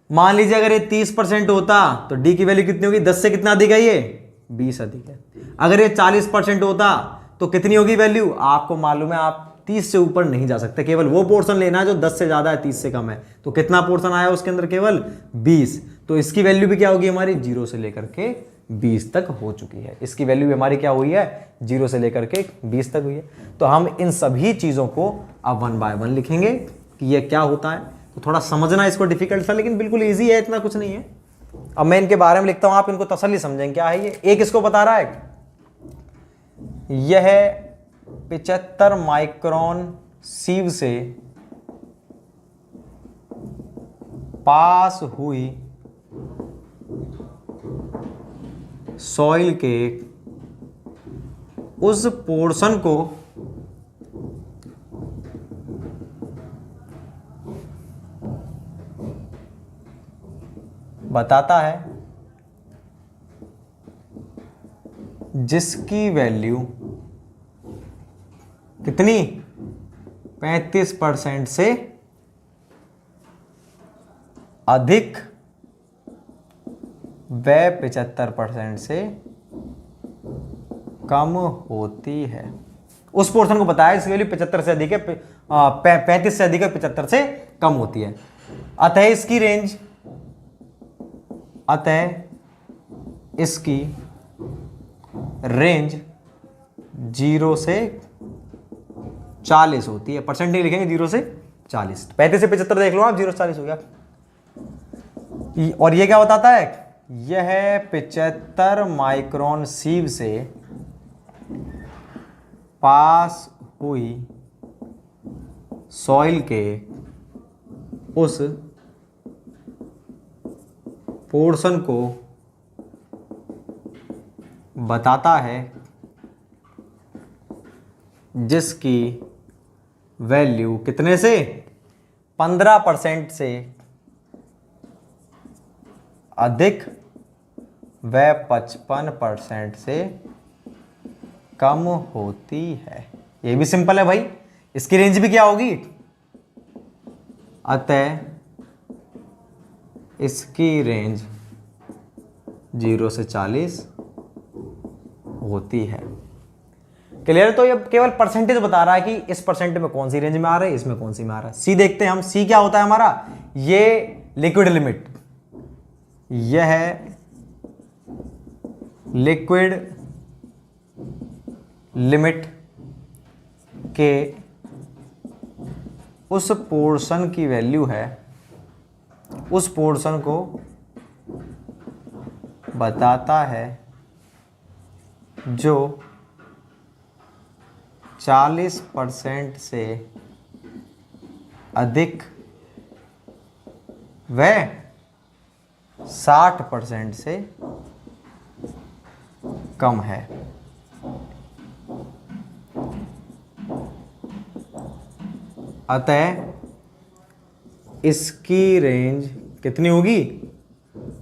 Speaker 1: मान लीजिए अगर ये 30% होता तो डी की वैल्यू कितनी होगी, 10 से कितना अधिक है, ये 20 अधिक है। अगर ये 40% होता तो कितनी होगी वैल्यू, आपको मालूम है आप 30 से ऊपर नहीं जा सकते, केवल वो पोर्शन लेना है जो 10 से ज्यादा है, 30 से कम है। तो कितना पोर्शन आया उसके अंदर, केवल 20। तो इसकी वैल्यू भी क्या होगी हमारी, 0 से लेकर के 20 तक हो चुकी है। इसकी वैल्यू भी हमारी क्या हुई है, 0 से लेकर के 20 तक हुई है। तो हम इन सभी चीज़ों को अब 1 बाय 1 लिखेंगे कि ये क्या होता है। तो थोड़ा समझना इसको डिफिकल्ट था, लेकिन बिल्कुल ईजी है, इतना कुछ नहीं है। अब मैं इनके बारे में लिखता हूं, आप इनको तसल्ली समझेंगे क्या है ये। एक इसको बता रहा है, यह 75 माइक्रोन सीव से पास हुई सॉइल के उस पोर्शन को बताता है जिसकी वैल्यू कितनी, 35% से अधिक व 75% से कम होती है। उस पोर्शन को बताया इसकी वैल्यू 75 से अधिक है, 35 से अधिक है, 75 से कम होती है। अतः इसकी रेंज 0 से 40 होती है। परसेंटेज लिखेंगे 0 से 40। 35 से 75 देख लो आप, 0 से 40 हो गया। और ये क्या बताता है, यह 75 माइक्रोन सीव से पास हुई सॉइल के उस पोर्शन को बताता है जिसकी वैल्यू कितने से, 15% से अधिक व 55% से कम होती है। ये भी सिंपल है भाई। इसकी रेंज भी क्या होगी, अतः इसकी रेंज 0 से 40 होती है। क्लियर। तो ये केवल परसेंटेज बता रहा है कि इस परसेंट में कौन सी रेंज में आ रहा है, इसमें कौन सी में आ रहा है। सी देखते हैं हम। सी क्या होता है हमारा, ये लिक्विड लिमिट, यह है लिक्विड लिमिट के उस पोर्शन की वैल्यू है, उस पोर्शन को बताता है जो 40% से अधिक व 60% से कम है। अतः इसकी रेंज कितनी होगी,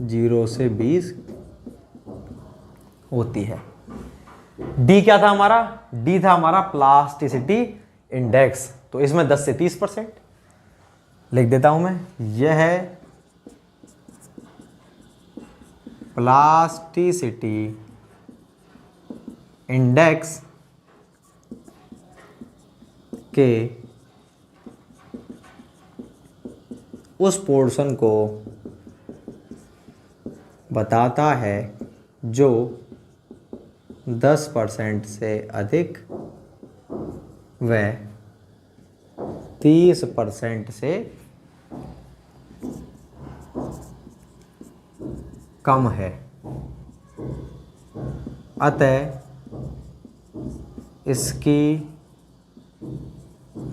Speaker 1: 0 से 20 होती है। डी क्या था हमारा, डी था हमारा प्लास्टिसिटी इंडेक्स। तो इसमें 10 से 30% लिख देता हूं मैं। यह है प्लास्टिसिटी इंडेक्स के उस पोर्शन को बताता है जो 10% से अधिक व 30% से कम है। अतः इसकी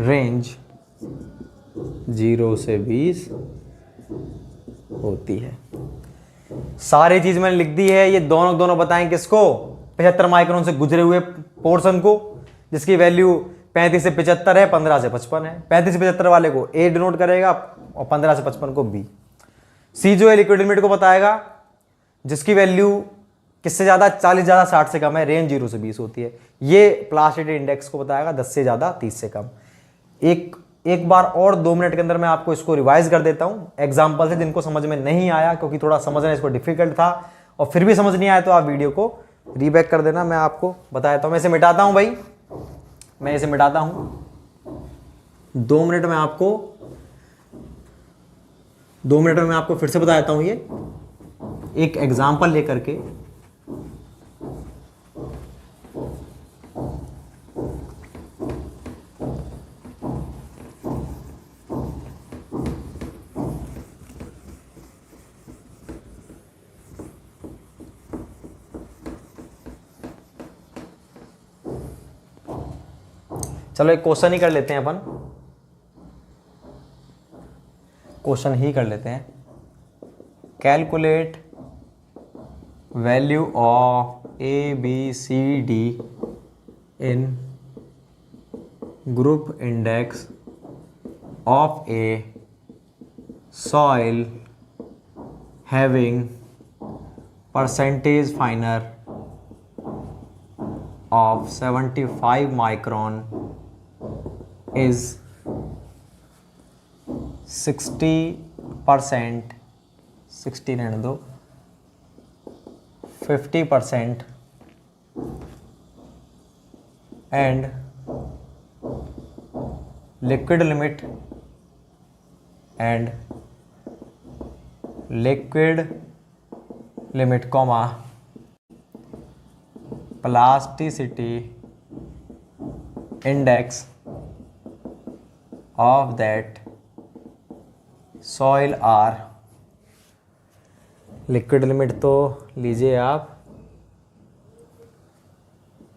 Speaker 1: रेंज 0 से 20 होती है। सारी चीज मैंने लिख दी है। ये दोनों बताएं किसको, 75 माइक्रोन से गुजरे हुए पोर्शन को, जिसकी वैल्यू 35 से 75 है, 15 से 55 है। 35 से 75 वाले को ए डिनोट करेगा और 15 से 55 को बी। सी जो है लिक्विड लिमिट को बताएगा जिसकी वैल्यू किससे ज्यादा, 40 ज्यादा 60 से कम है, रेंज 0 से 20 होती है। ये प्लास्टिसिटी इंडेक्स को बताएगा 10 से ज्यादा 30 से कम। एक बार और 2 मिनट के अंदर मैं आपको इसको रिवाइज कर देता हूं एग्जांपल से, जिनको समझ में नहीं आया, क्योंकि थोड़ा समझना इसको डिफिकल्ट था, और फिर भी समझ नहीं आया तो आप वीडियो को रीबैक कर देना। मैं आपको बता देता हूं। मैं इसे मिटाता हूं भाई, मैं इसे मिटाता हूं। 2 मिनट में आपको 2 मिनट में मैं आपको फिर से बता देता हूं। ये एक एग्जाम्पल लेकर के चलो एक क्वेश्चन ही कर लेते हैं अपन, क्वेश्चन ही कर लेते हैं। Calculate value of A B C D in group index of a soil having percentage finer of 75 micron is 60%, 60 रहने दो, 50% and liquid limit comma plasticity index of that soil are, liquid limit तो लीजिए आप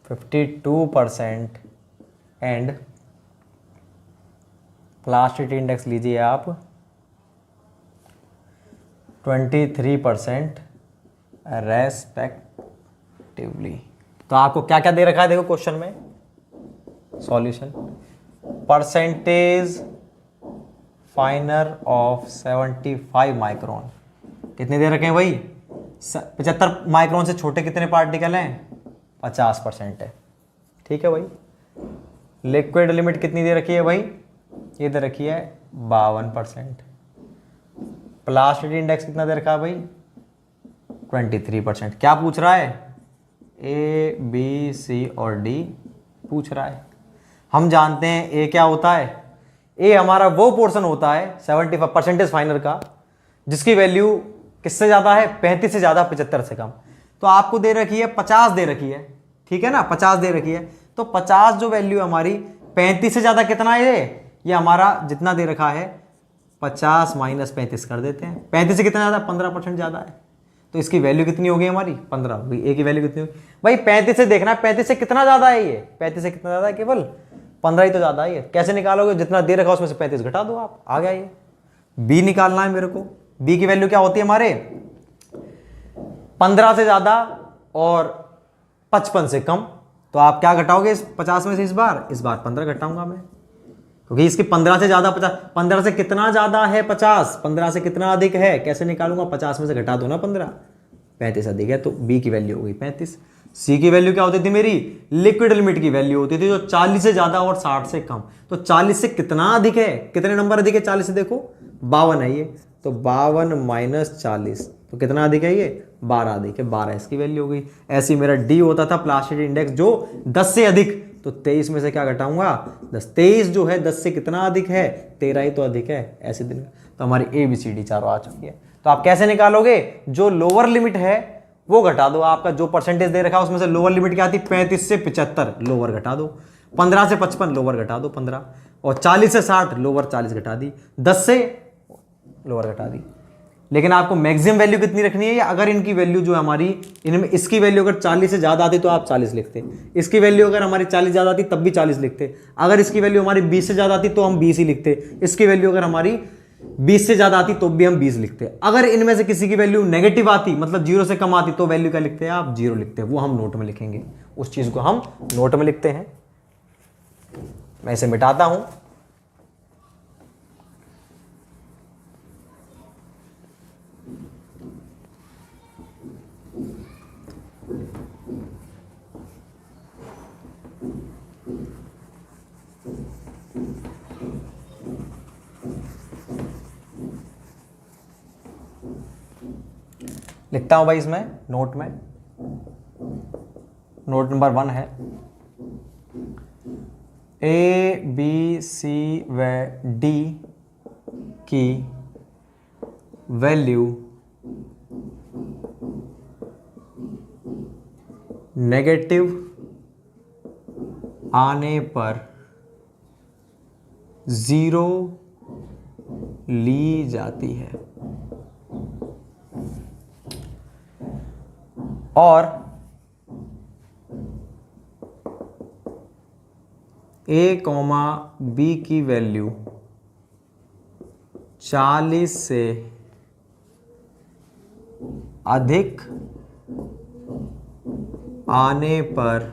Speaker 1: 52% and plasticity index लीजिए आप 23% respectively. तो आपको क्या क्या दे रखा है, देखो क्वेश्चन में सॉल्यूशन। परसेंटेज फाइनर ऑफ 75 माइक्रोन, कितने दे रखे हैं भाई? 75 माइक्रोन से छोटे कितने पार्टिकल हैं? 50% है, ठीक है भाई। लिक्विड लिमिट कितनी दे रखी है भाई? ये दे रखी है 52%। प्लास्टिसिटी इंडेक्स कितना दे रखा है भाई? 23%। क्या पूछ रहा है? ए बी सी और डी पूछ रहा है। हम जानते हैं ए क्या होता है? ए हमारा वो पोर्शन होता है 75 परसेंटेज फाइनल का जिसकी वैल्यू किससे ज़्यादा है? 35 से ज़्यादा, 75 से कम। तो आपको दे रखी है 50 दे रखी है, ठीक है ना, 50 दे रखी है। तो 50 जो वैल्यू हमारी 35 से ज़्यादा कितना है? ये हमारा जितना दे रखा है 50 माइनस 35 कर देते हैं। 35 से कितना ज़्यादा? 15% ज़्यादा है। तो इसकी वैल्यू कितनी होगी हमारी? 15 होगी। ए की वैल्यू कितनी होगी भाई? 35 से देखना है 35 से कितना ज़्यादा है ये? 35 से कितना ज़्यादा है? केवल 15 ही तो ज़्यादा है। ये कैसे निकालोगे? जितना दे रखा उसमें से 35 घटा दो आप, आ गया ये। बी निकालना है मेरे को। बी की वैल्यू क्या होती है हमारे? 15 से ज़्यादा और 55 से कम। तो आप क्या घटाओगे इस 50 में से? इस बार 15 घटाऊंगा मैं, क्योंकि इसकी 15 से ज़्यादा 50, 15 से कितना ज़्यादा है? 50, 15 से कितना अधिक है? कैसे निकालूंगा? 50 में से घटा दो ना 15, 35 अधिक है। तो बी की वैल्यू हो गई 35। सी की वैल्यू क्या होती थी मेरी? लिक्विड लिमिट की वैल्यू होती थी जो 40 से ज़्यादा और 60 से कम। तो 40 से कितना अधिक है? कितने नंबर अधिक है 40 से? देखो 52 है ये, तो 52 माइनस 40, तो कितना अधिक है ये? 12 अधिक है, 12 इसकी वैल्यू हो गई। ऐसे मेरा डी होता था प्लास्टिसिटी इंडेक्स जो 10 से अधिक, तो 23 में से क्या घटाऊंगा? 10। 23 जो है 10 से कितना अधिक है? 13 ही तो अधिक है। ऐसे दिन तो हमारी ए बी सी डी चारों आ चुकी है। तो आप कैसे निकालोगे? जो लोअर लिमिट है वो घटा दो। आपका जो परसेंटेज दे रखा है उसमें से लोअर लिमिट क्या आती? 35 से 75 लोअर घटा दो, 15 से 55 लोअर घटा दो 15, और 40 से 60 लोअर 40 घटा दी, 10 से लोअर घटा दी। लेकिन आपको मैक्सिमम वैल्यू कितनी रखनी है? या अगर इनकी वैल्यू जो हमारी, इनमें इसकी वैल्यू अगर 40 से ज़्यादा आती तो आप 40 लिखते, इसकी वैल्यू अगर हमारी 40 ज़्यादा आती तब भी 40 लिखते, अगर इसकी वैल्यू हमारी 20 से ज़्यादा आती तो हम 20 ही लिखते, इसकी वैल्यू अगर हमारी 20 से ज़्यादा आती तो भी हम 20 लिखते। अगर इनमें से किसी की वैल्यू नेगेटिव आती, मतलब 0 से कम आती, तो वैल्यू क्या लिखते हैं आप? 0 लिखते हैं। वो हम नोट में लिखेंगे, उस चीज़ को हम नोट में लिखते हैं। मैं इसे मिटाता हूं। लिखता हूं भाई इसमें नोट में। नोट नंबर 1 है ए बी सी व डी की वैल्यू नेगेटिव आने पर 0 ली जाती है और ए कॉमा बी की वैल्यू 40 से अधिक आने पर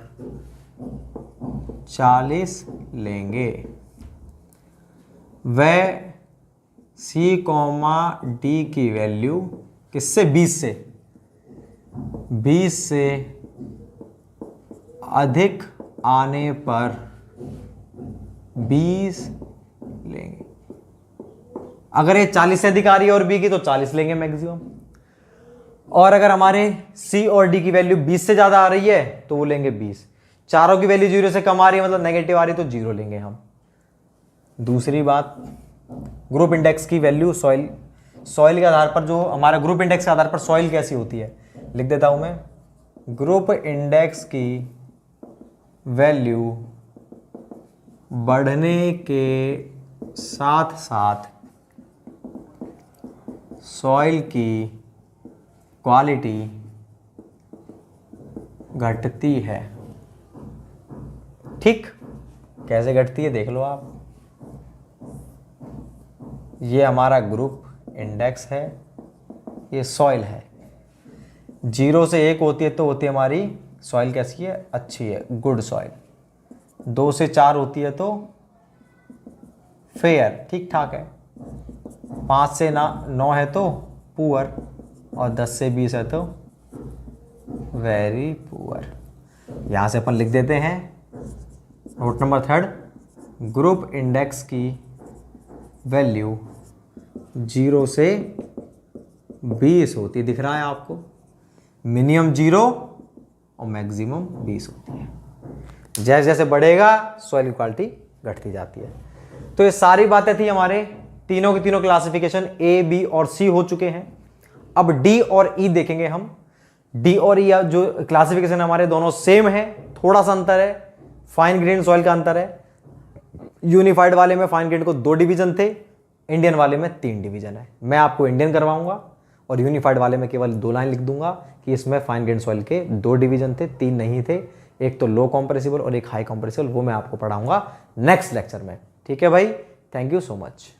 Speaker 1: 40 लेंगे। वह सी कॉमा डी की वैल्यू किससे 20 से अधिक आने पर 20 लेंगे। अगर ये 40 से अधिक आ रही है और बी की तो 40 लेंगे मैक्सिमम, और अगर हमारे सी और डी की वैल्यू 20 से ज़्यादा आ रही है तो वो लेंगे 20। चारों की वैल्यू 0 से कम आ रही है मतलब नेगेटिव आ रही है तो 0 लेंगे हम। दूसरी बात, ग्रुप इंडेक्स की वैल्यू सॉइल के आधार पर, जो हमारा ग्रुप इंडेक्स के आधार पर सॉइल कैसी होती है लिख देता हूं मैं। ग्रुप इंडेक्स की वैल्यू बढ़ने के साथ साथ सॉइल की क्वालिटी घटती है। ठीक, कैसे घटती है देख लो आप। ये हमारा ग्रुप इंडेक्स है, ये सॉइल है। 0 से 1 होती है तो होती है हमारी सॉइल कैसी है, अच्छी है, गुड सॉइल। 2 से 4 होती है तो फेयर, ठीक ठाक है। 5 से 9 है तो पुअर, और 10 से 20 है तो वेरी पुअर। यहां से अपन लिख देते हैं नोट नंबर 3, ग्रुप इंडेक्स की वैल्यू 0 से 20 होती है, दिख रहा है आपको। मिनिमम 0 और मैक्सिमम 20 होती है। जैसे जैसे बढ़ेगा सॉइल की क्वालिटी घटती जाती है। तो ये सारी बातें थी हमारे तीनों की तीनों क्लासिफिकेशन ए, बी और सी हो चुके हैं। अब डी और ई देखेंगे हम। डी और ई जो क्लासिफिकेशन हमारे दोनों सेम है, थोड़ा सा अंतर है, फाइन ग्रेन सॉइल का अंतर है। यूनिफाइड वाले में फाइन ग्रेन को 2 डिवीजन थे, इंडियन वाले में 3 डिवीजन है। मैं आपको इंडियन करवाऊंगा और यूनिफाइड वाले में केवल 2 लाइन लिख दूंगा कि इसमें फाइन ग्रेन सॉइल के 2 डिवीजन थे, 3 नहीं थे। एक तो लो कॉम्प्रेसिबल और एक हाई कॉम्प्रेसिबल, वो मैं आपको पढ़ाऊंगा नेक्स्ट लेक्चर में। ठीक है भाई, थैंक यू सो मच।